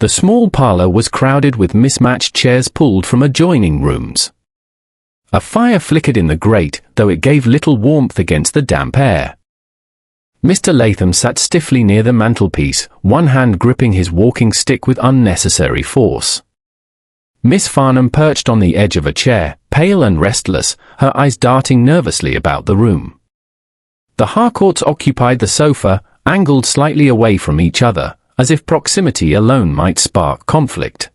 The small parlour was crowded with mismatched chairs pulled from adjoining rooms. A fire flickered in the grate, though it gave little warmth against the damp air. Mr. Latham sat stiffly near the mantelpiece, one hand gripping his walking stick with unnecessary force. Miss Farnham perched on the edge of a chair, pale and restless, her eyes darting nervously about the room. The Harcourts occupied the sofa, angled slightly away from each other, as if proximity alone might spark conflict.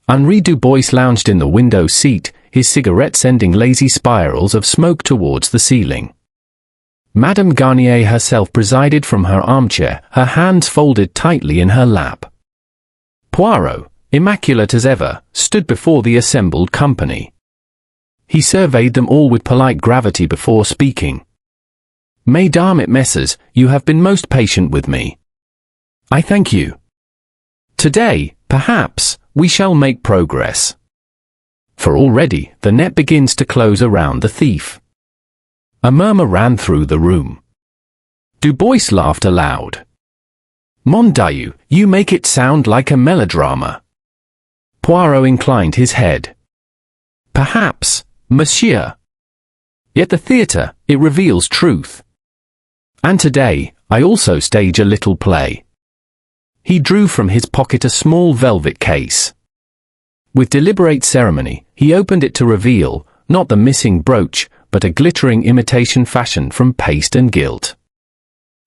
Henri Dubois lounged in the window seat, his cigarette sending lazy spirals of smoke towards the ceiling. Madame Garnier herself presided from her armchair, her hands folded tightly in her lap. Poirot, immaculate as ever, stood before the assembled company. He surveyed them all with polite gravity before speaking. "Mesdames et messieurs, you have been most patient with me. I thank you. Today, perhaps, we shall make progress. For already, the net begins to close around the thief." A murmur ran through the room. Dubois laughed aloud. "Mon Dieu, you make it sound like a melodrama." Poirot inclined his head. "Perhaps, monsieur. Yet the theatre, it reveals truth. And today, I also stage a little play." He drew from his pocket a small velvet case. With deliberate ceremony, he opened it to reveal, not the missing brooch, but a glittering imitation fashioned from paste and gilt.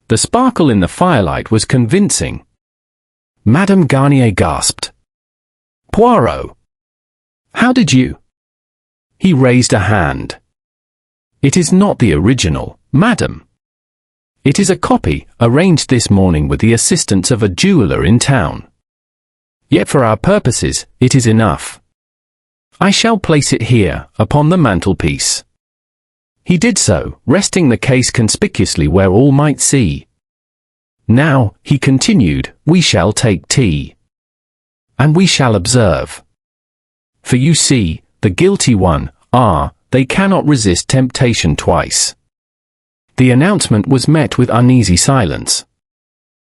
The sparkle in the firelight was convincing. Madame Garnier gasped. "Poirot! How did you—" He raised a hand. "It is not the original, madame. It is a copy, arranged this morning with the assistance of a jeweller in town. Yet for our purposes, it is enough. I shall place it here, upon the mantelpiece." He did so, resting the case conspicuously where all might see. "Now," he continued, "we shall take tea. And we shall observe. For you see, the guilty one, they cannot resist temptation twice." The announcement was met with uneasy silence.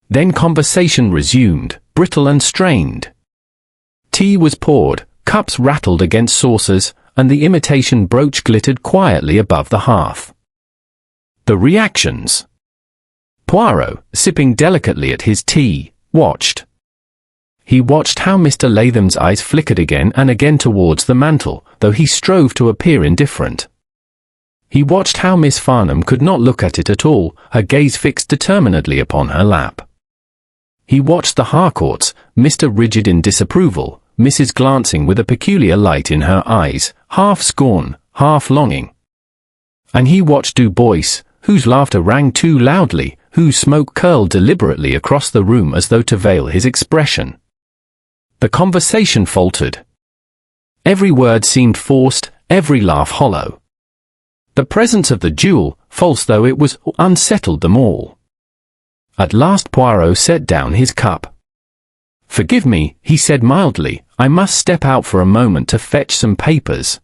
Then conversation resumed, brittle and strained. Tea was poured, cups rattled against saucers, and the imitation brooch glittered quietly above the hearth. The reactions. Poirot, sipping delicately at his tea, watched. He watched how Mr. Latham's eyes flickered again and again towards the mantel, though he strove to appear indifferent. He watched how Miss Farnham could not look at it at all, her gaze fixed determinedly upon her lap. He watched the Harcourts, Mr. rigid in disapproval, Mrs. glancing with a peculiar light in her eyes, half scorn, half longing. And he watched Dubois, whose laughter rang too loudly, whose smoke curled deliberately across the room as though to veil his expression. The conversation faltered. Every word seemed forced, every laugh hollow. The presence of the jewel, false though it was, unsettled them all. At last Poirot set down his cup. "Forgive me," he said mildly, "I must step out for a moment to fetch some papers."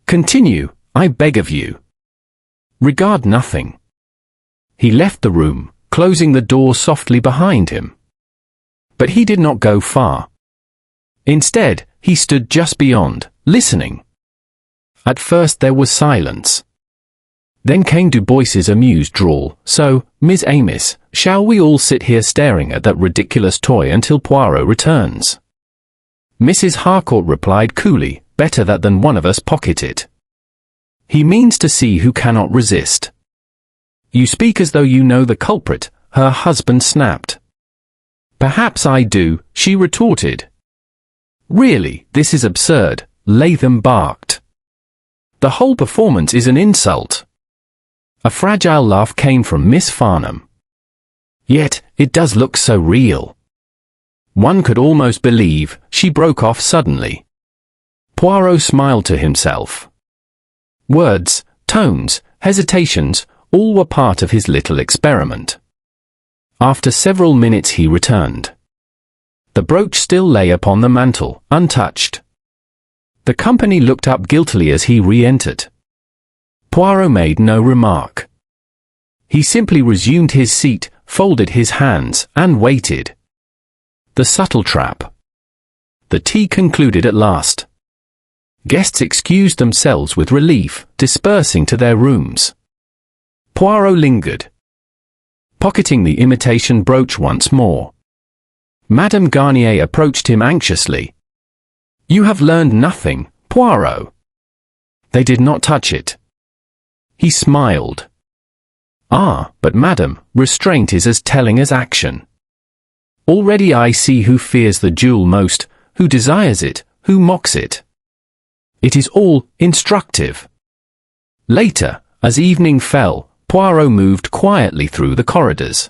"Continue, I beg of you. Regard nothing." He left the room, closing the door softly behind him. But he did not go far. Instead, he stood just beyond, listening. At first there was silence. Then came Dubois's amused drawl, "So, Miss Amos, shall we all sit here staring at that ridiculous toy until Poirot returns?" Mrs. Harcourt replied coolly, "Better that than one of us pocket it. He means to see who cannot resist." "You speak as though you know the culprit," her husband snapped. "Perhaps I do," she retorted. "Really, this is absurd," Latham barked. "The whole performance is an insult." A fragile laugh came from Miss Farnham. Yet, it does look so real. One could almost believe, she broke off suddenly. Poirot smiled to himself. Words, tones, hesitations, all were part of his little experiment. After several minutes he returned. The brooch still lay upon the mantel, untouched. The company looked up guiltily as he re-entered. Poirot made no remark. He simply resumed his seat, folded his hands, and waited. The subtle trap. The tea concluded at last. Guests excused themselves with relief, dispersing to their rooms. Poirot lingered, pocketing the imitation brooch once more. Madame Garnier approached him anxiously. "You have learned nothing, Poirot." They did not touch it. He smiled. "Ah, but madame, restraint is as telling as action. Already I see who fears the jewel most, who desires it, who mocks it. It is all instructive." Later, as evening fell, Poirot moved quietly through the corridors.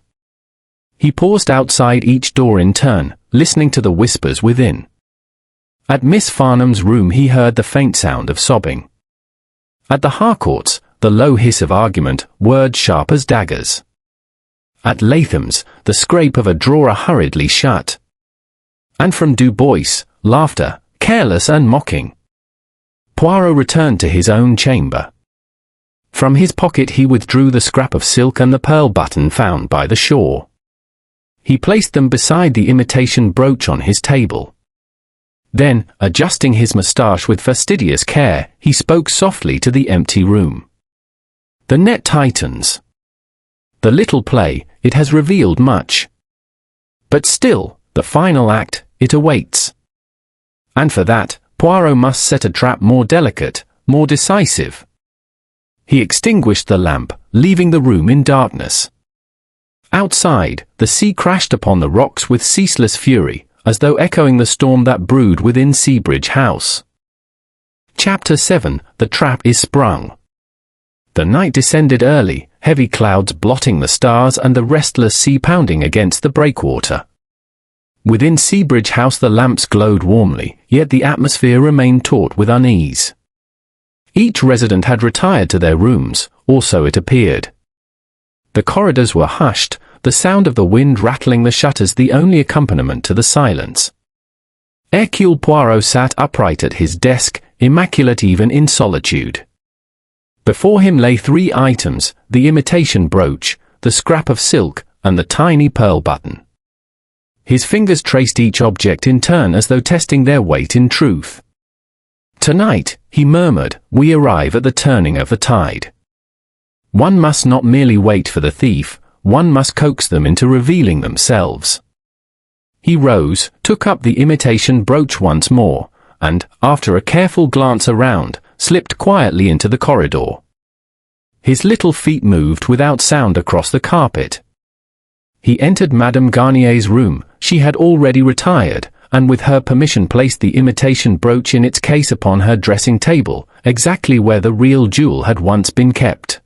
He paused outside each door in turn, listening to the whispers within. At Miss Farnham's room he heard the faint sound of sobbing. At the Harcourts, the low hiss of argument, words sharp as daggers. At Latham's, the scrape of a drawer hurriedly shut. And from Du Bois, laughter, careless and mocking. Poirot returned to his own chamber. From his pocket he withdrew the scrap of silk and the pearl button found by the shore. He placed them beside the imitation brooch on his table. Then, adjusting his moustache with fastidious care, he spoke softly to the empty room. "The net tightens. The little play, it has revealed much. But still, the final act, it awaits. And for that, Poirot must set a trap more delicate, more decisive." He extinguished the lamp, leaving the room in darkness. Outside, the sea crashed upon the rocks with ceaseless fury, as though echoing the storm that brewed within Seabridge House. Chapter 7. The Trap is Sprung. The night descended early, heavy clouds blotting the stars and the restless sea pounding against the breakwater. Within Seabridge House the lamps glowed warmly, yet the atmosphere remained taut with unease. Each resident had retired to their rooms, or so it appeared. The corridors were hushed, the sound of the wind rattling the shutters the only accompaniment to the silence. Hercule Poirot sat upright at his desk, immaculate even in solitude. Before him lay three items, the imitation brooch, the scrap of silk, and the tiny pearl button. His fingers traced each object in turn as though testing their weight in truth. "Tonight," he murmured, "we arrive at the turning of the tide. One must not merely wait for the thief, one must coax them into revealing themselves." He rose, took up the imitation brooch once more, and, after a careful glance around, slipped quietly into the corridor. His little feet moved without sound across the carpet. He entered Madame Garnier's room. She had already retired, and with her permission placed the imitation brooch in its case upon her dressing table, exactly where the real jewel had once been kept.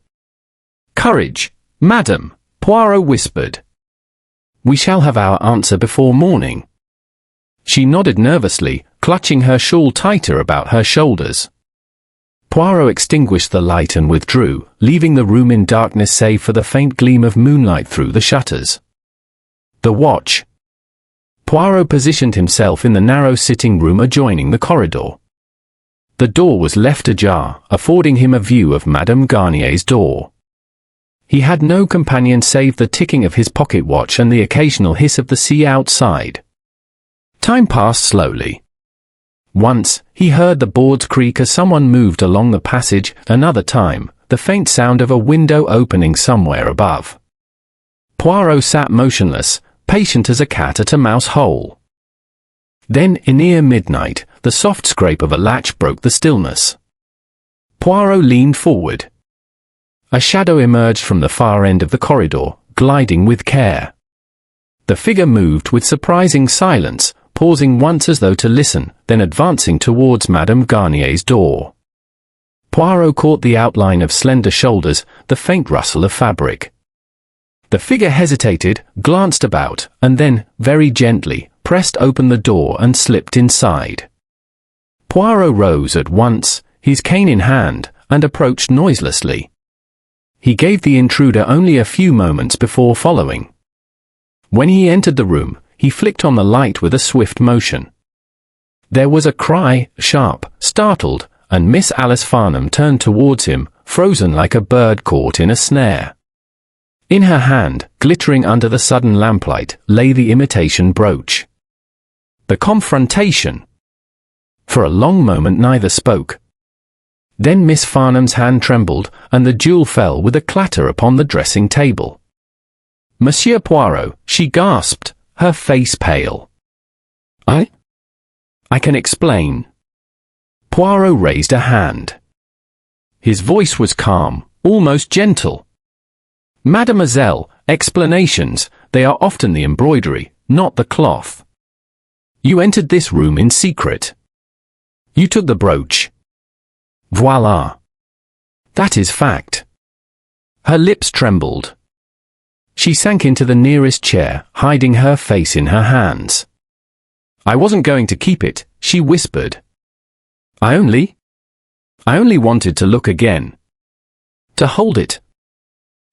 "Courage, madame," Poirot whispered. "We shall have our answer before morning." She nodded nervously, clutching her shawl tighter about her shoulders. Poirot extinguished the light and withdrew, leaving the room in darkness save for the faint gleam of moonlight through the shutters. The watch. Poirot positioned himself in the narrow sitting room adjoining the corridor. The door was left ajar, affording him a view of Madame Garnier's door. He had no companion save the ticking of his pocket watch and the occasional hiss of the sea outside. Time passed slowly. Once, he heard the boards creak as someone moved along the passage, another time, the faint sound of a window opening somewhere above. Poirot sat motionless, patient as a cat at a mouse hole. Then, near midnight, the soft scrape of a latch broke the stillness. Poirot leaned forward. A shadow emerged from the far end of the corridor, gliding with care. The figure moved with surprising silence, pausing once as though to listen, then advancing towards Madame Garnier's door. Poirot caught the outline of slender shoulders, the faint rustle of fabric. The figure hesitated, glanced about, and then, very gently, pressed open the door and slipped inside. Poirot rose at once, his cane in hand, and approached noiselessly. He gave the intruder only a few moments before following. When he entered the room, he flicked on the light with a swift motion. There was a cry, sharp, startled, and Miss Alice Farnham turned towards him, frozen like a bird caught in a snare. In her hand, glittering under the sudden lamplight, lay the imitation brooch. The confrontation. For a long moment neither spoke. Then Miss Farnham's hand trembled, and the jewel fell with a clatter upon the dressing table. "Monsieur Poirot," she gasped, her face pale. I can explain." Poirot raised a hand. His voice was calm, almost gentle. "Mademoiselle, explanations, they are often the embroidery, not the cloth. You entered this room in secret. You took the brooch. Voila. That is fact." Her lips trembled. She sank into the nearest chair, hiding her face in her hands. "I wasn't going to keep it," she whispered. I only wanted to look again. To hold it.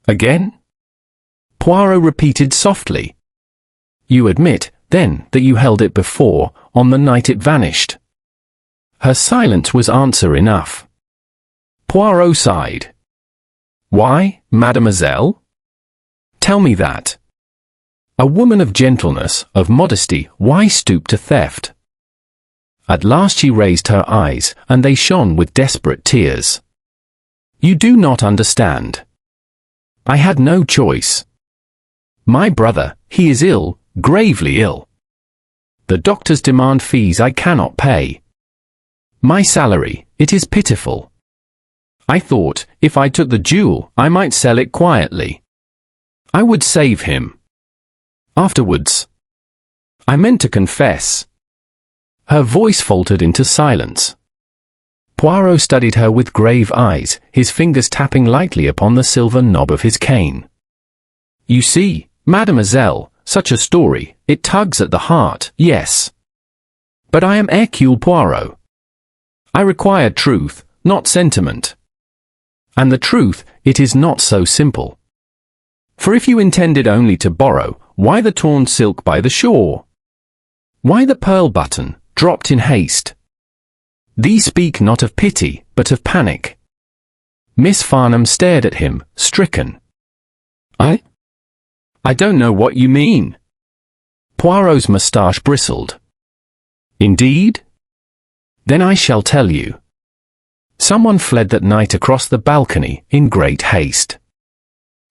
Again?" Poirot repeated softly. "You admit, then, that you held it before, on the night it vanished?" Her silence was answer enough. Poirot sighed. "Why, mademoiselle? Tell me that. A woman of gentleness, of modesty, why stoop to theft?" At last she raised her eyes, and they shone with desperate tears. "You do not understand. I had no choice. My brother, he is ill, gravely ill. The doctors demand fees I cannot pay. My salary, it is pitiful. I thought, if I took the jewel, I might sell it quietly. I would save him. Afterwards. I meant to confess." Her voice faltered into silence. Poirot studied her with grave eyes, his fingers tapping lightly upon the silver knob of his cane. "You see, mademoiselle, such a story, it tugs at the heart, yes. But I am Hercule Poirot. I require truth, not sentiment. And the truth, it is not so simple. For if you intended only to borrow, why the torn silk by the shore? Why the pearl button, dropped in haste? These speak not of pity, but of panic." Miss Farnham stared at him, stricken. I don't know what you mean." Poirot's moustache bristled. "Indeed? Then I shall tell you. Someone fled that night across the balcony, in great haste.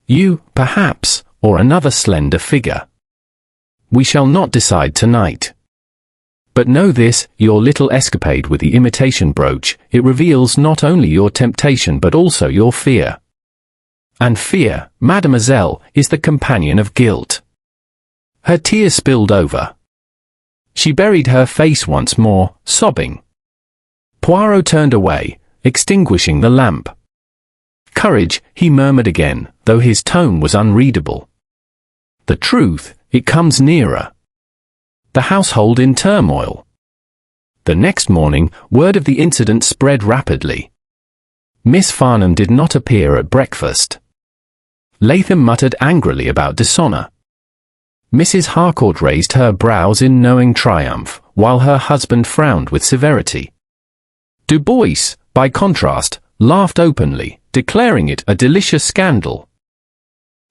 You, perhaps, or another slender figure. We shall not decide tonight. But know this, your little escapade with the imitation brooch, it reveals not only your temptation but also your fear. And fear, mademoiselle, is the companion of guilt." Her tears spilled over. She buried her face once more, sobbing. Poirot turned away, extinguishing the lamp. "Courage," he murmured again, though his tone was unreadable. "The truth, it comes nearer." The household in turmoil. The next morning, word of the incident spread rapidly. Miss Farnham did not appear at breakfast. Latham muttered angrily about dishonour. Mrs. Harcourt raised her brows in knowing triumph, while her husband frowned with severity. Du Bois, by contrast, laughed openly, declaring it a delicious scandal.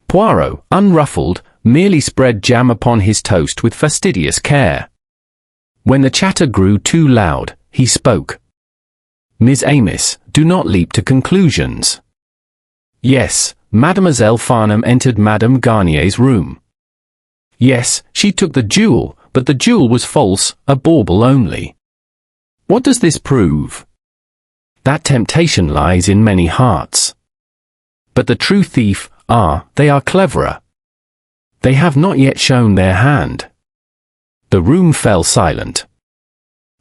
Poirot, unruffled, merely spread jam upon his toast with fastidious care. When the chatter grew too loud, he spoke. "Miss Amos, do not leap to conclusions. Yes, Mademoiselle Farnham entered Madame Garnier's room. Yes, she took the jewel, but the jewel was false, a bauble only. What does this prove? That temptation lies in many hearts. But the true thief, they are cleverer. They have not yet shown their hand." The room fell silent.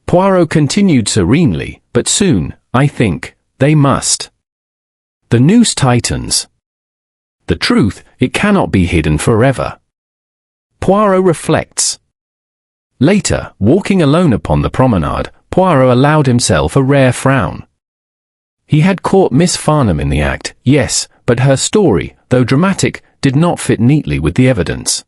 Poirot continued serenely, "But soon, I think, they must. The noose tightens. The truth, it cannot be hidden forever. Poirot reflects. Later, walking alone upon the promenade, Poirot allowed himself a rare frown. He had caught Miss Farnham in the act, yes, but her story, though dramatic, did not fit neatly with the evidence.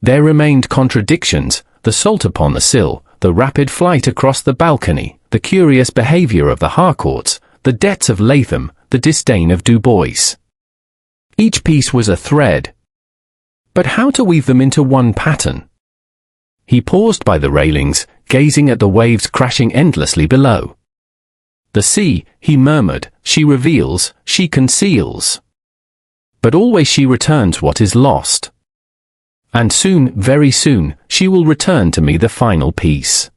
There remained contradictions, the salt upon the sill, the rapid flight across the balcony, the curious behaviour of the Harcourts, the debts of Latham, the disdain of Du Bois. Each piece was a thread. But how to weave them into one pattern? He paused by the railings, gazing at the waves crashing endlessly below. The sea, he murmured, she reveals, she conceals. But always she returns what is lost. And soon, very soon, she will return to me the final piece.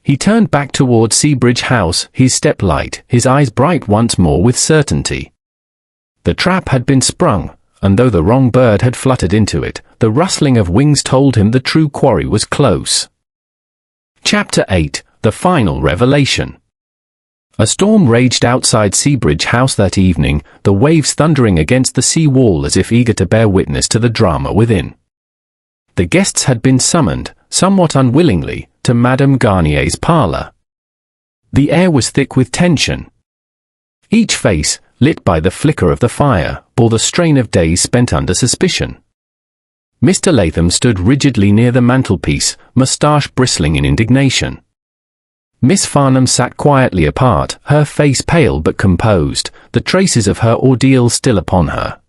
He turned back toward Seabridge House, his step light, his eyes bright once more with certainty. The trap had been sprung, and though the wrong bird had fluttered into it, the rustling of wings told him the true quarry was close. Chapter 8, The Final Revelation. A storm raged outside Seabridge House that evening, the waves thundering against the sea wall as if eager to bear witness to the drama within. The guests had been summoned, somewhat unwillingly, to Madame Garnier's parlour. The air was thick with tension. Each face, lit by the flicker of the fire, bore the strain of days spent under suspicion. Mr. Latham stood rigidly near the mantelpiece, moustache bristling in indignation. Miss Farnham sat quietly apart, her face pale but composed, the traces of her ordeal still upon her.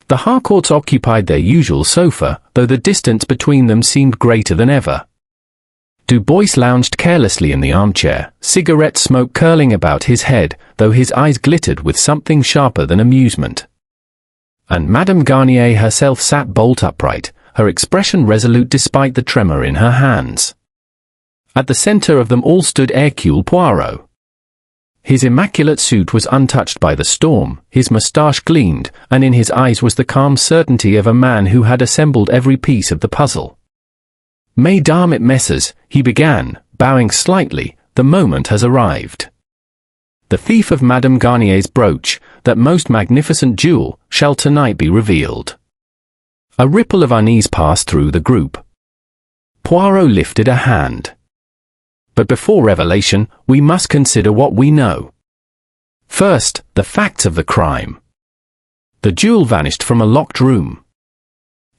The Harcourts occupied their usual sofa, though the distance between them seemed greater than ever. Du Bois lounged carelessly in the armchair, cigarette smoke curling about his head, though his eyes glittered with something sharper than amusement. And Madame Garnier herself sat bolt upright, her expression resolute despite the tremor in her hands. At the centre of them all stood Hercule Poirot. His immaculate suit was untouched by the storm, his moustache gleamed, and in his eyes was the calm certainty of a man who had assembled every piece of the puzzle. Mesdames et messieurs, he began, bowing slightly, the moment has arrived. The thief of Madame Garnier's brooch, that most magnificent jewel, shall tonight be revealed. A ripple of unease passed through the group. Poirot lifted a hand. But before revelation, we must consider what we know. First, the facts of the crime. The jewel vanished from a locked room.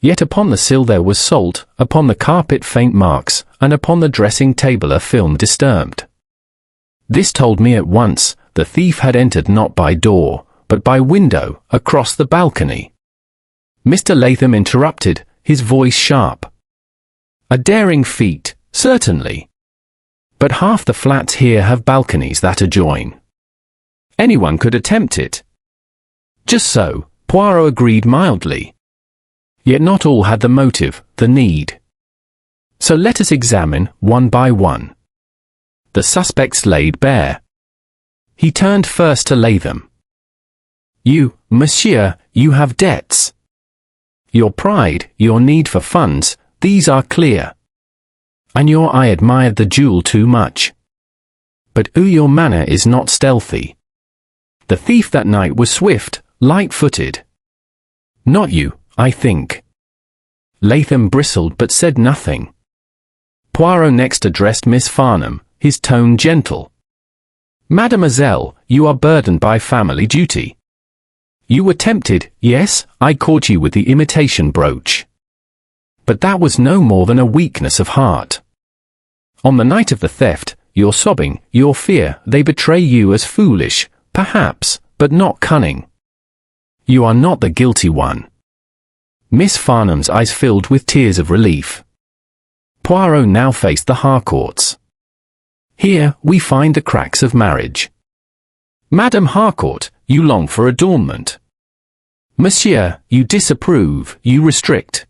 Yet upon the sill there was salt, upon the carpet faint marks, and upon the dressing table a film disturbed. This told me at once, the thief had entered not by door, but by window, across the balcony. Mr. Latham interrupted, his voice sharp. A daring feat, certainly. But half the flats here have balconies that adjoin. Anyone could attempt it. Just so, Poirot agreed mildly. Yet not all had the motive, the need. So let us examine, one by one. The suspects laid bare. He turned first to Latham. You, monsieur, you have debts. Your pride, your need for funds, these are clear. And your eye admired the jewel too much. But your manner is not stealthy. The thief that night was swift, light-footed. Not you, I think. Latham bristled but said nothing. Poirot next addressed Miss Farnham, his tone gentle. Mademoiselle, you are burdened by family duty. You were tempted, yes, I caught you with the imitation brooch. But that was no more than a weakness of heart. On the night of the theft, your sobbing, your fear, they betray you as foolish, perhaps, but not cunning. You are not the guilty one. Miss Farnham's eyes filled with tears of relief. Poirot now faced the Harcourts. Here, we find the cracks of marriage. Madame Harcourt, you long for adornment. Monsieur, you disapprove, you restrict.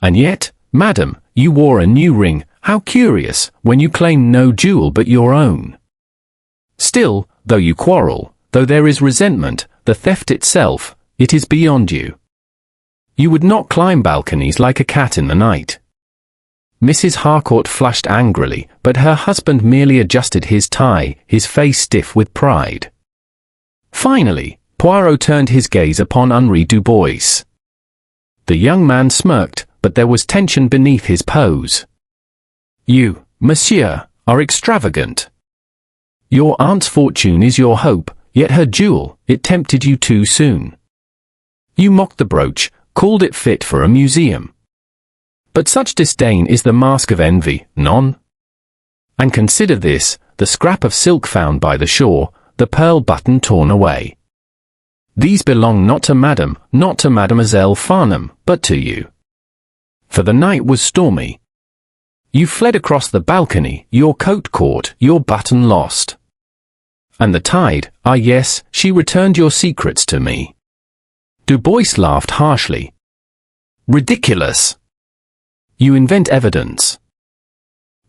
And yet, madam, you wore a new ring, how curious, when you claim no jewel but your own. Still, though you quarrel, though there is resentment, the theft itself, it is beyond you. You would not climb balconies like a cat in the night. Mrs. Harcourt flushed angrily, but her husband merely adjusted his tie, his face stiff with pride. Finally, Poirot turned his gaze upon Henri Dubois. The young man smirked, but there was tension beneath his pose. You, monsieur, are extravagant. Your aunt's fortune is your hope, yet her jewel, it tempted you too soon. You mocked the brooch, called it fit for a museum. But such disdain is the mask of envy, non? And consider this, the scrap of silk found by the shore, the pearl button torn away. These belong not to Madame, not to Mademoiselle Farnham, but to you. For the night was stormy. You fled across the balcony, your coat caught, your button lost. And the tide, ah yes, she returned your secrets to me. Dubois laughed harshly. Ridiculous! You invent evidence.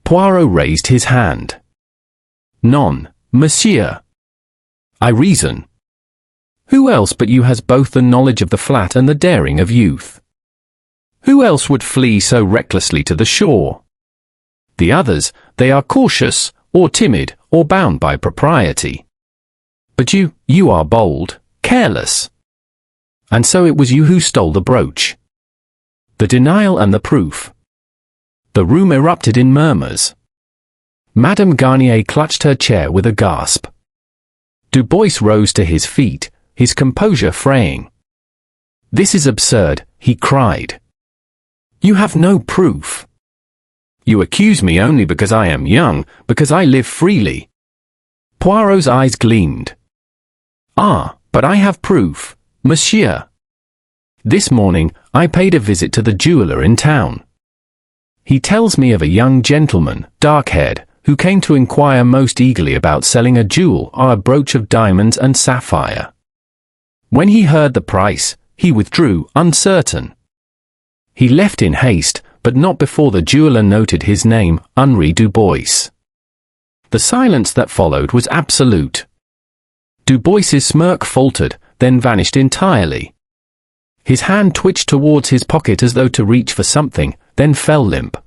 Poirot raised his hand. Non, monsieur. I reason. Who else but you has both the knowledge of the flat and the daring of youth? Who else would flee so recklessly to the shore? The others, they are cautious, or timid, or bound by propriety. But you are bold, careless. And so it was you who stole the brooch. The denial and the proof. The room erupted in murmurs. Madame Garnier clutched her chair with a gasp. Dubois rose to his feet, his composure fraying. This is absurd, he cried. You have no proof. You accuse me only because I am young, because I live freely. Poirot's eyes gleamed. Ah, but I have proof, monsieur. This morning, I paid a visit to the jeweller in town. He tells me of a young gentleman, dark-haired, who came to inquire most eagerly about selling a jewel or a brooch of diamonds and sapphire. When he heard the price, he withdrew, uncertain. He left in haste, but not before the jeweller noted his name, Henri Dubois. The silence that followed was absolute. Dubois's smirk faltered, then vanished entirely. His hand twitched towards his pocket as though to reach for something, then fell limp.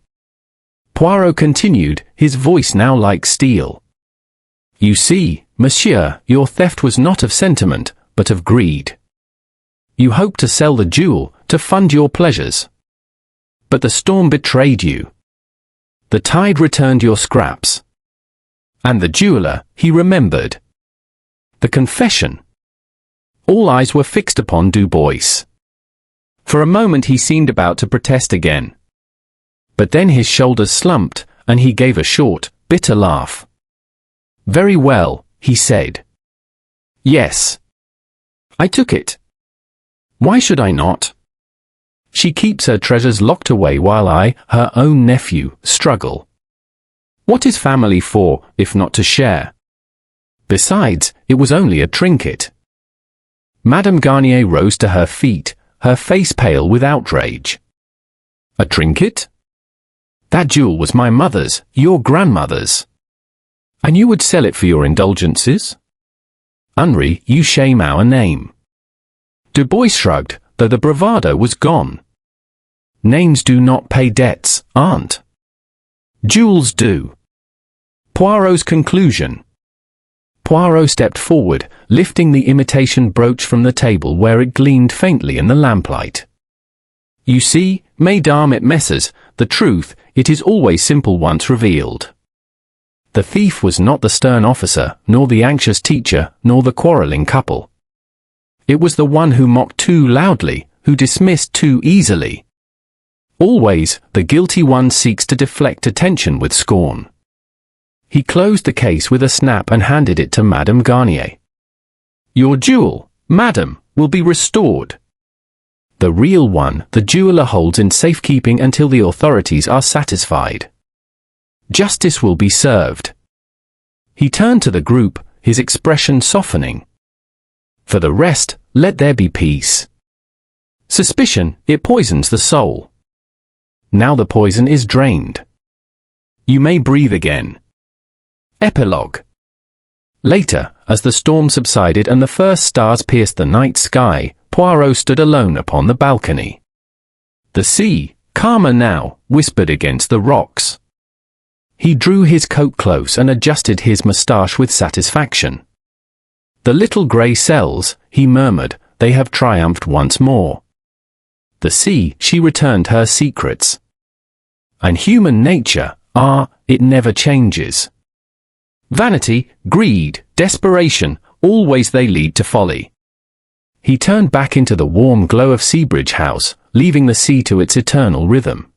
Poirot continued, his voice now like steel. You see, monsieur, your theft was not of sentiment, but of greed. You hoped to sell the jewel, to fund your pleasures. But the storm betrayed you. The tide returned your scraps. And the jeweller, he remembered. The confession. All eyes were fixed upon Dubois. For a moment he seemed about to protest again. But then his shoulders slumped, and he gave a short, bitter laugh. Very well, he said. Yes. I took it. Why should I not? She keeps her treasures locked away while I, her own nephew, struggle. What is family for, if not to share? Besides, it was only a trinket. Madame Garnier rose to her feet, her face pale with outrage. A trinket? That jewel was my mother's, your grandmother's. And you would sell it for your indulgences? Henri, you shame our name. Dubois shrugged, though the bravado was gone. Names do not pay debts, aunt. Jewels do. Poirot's conclusion. Poirot stepped forward, lifting the imitation brooch from the table where it gleamed faintly in the lamplight. You see, mesdames et messieurs, the truth, it is always simple once revealed. The thief was not the stern officer, nor the anxious teacher, nor the quarrelling couple. It was the one who mocked too loudly, who dismissed too easily. Always, the guilty one seeks to deflect attention with scorn. He closed the case with a snap and handed it to Madame Garnier. Your jewel, madame, will be restored. The real one the jeweller holds in safekeeping until the authorities are satisfied. Justice will be served. He turned to the group, his expression softening. For the rest, let there be peace. Suspicion, it poisons the soul. Now the poison is drained. You may breathe again. Epilogue. Later, as the storm subsided and the first stars pierced the night sky, Poirot stood alone upon the balcony. The sea, calmer now, whispered against the rocks. He drew his coat close and adjusted his moustache with satisfaction. The little grey cells, he murmured, they have triumphed once more. The sea, she returned her secrets. And human nature, it never changes. Vanity, greed, desperation, always they lead to folly. He turned back into the warm glow of Seabridge House, leaving the sea to its eternal rhythm.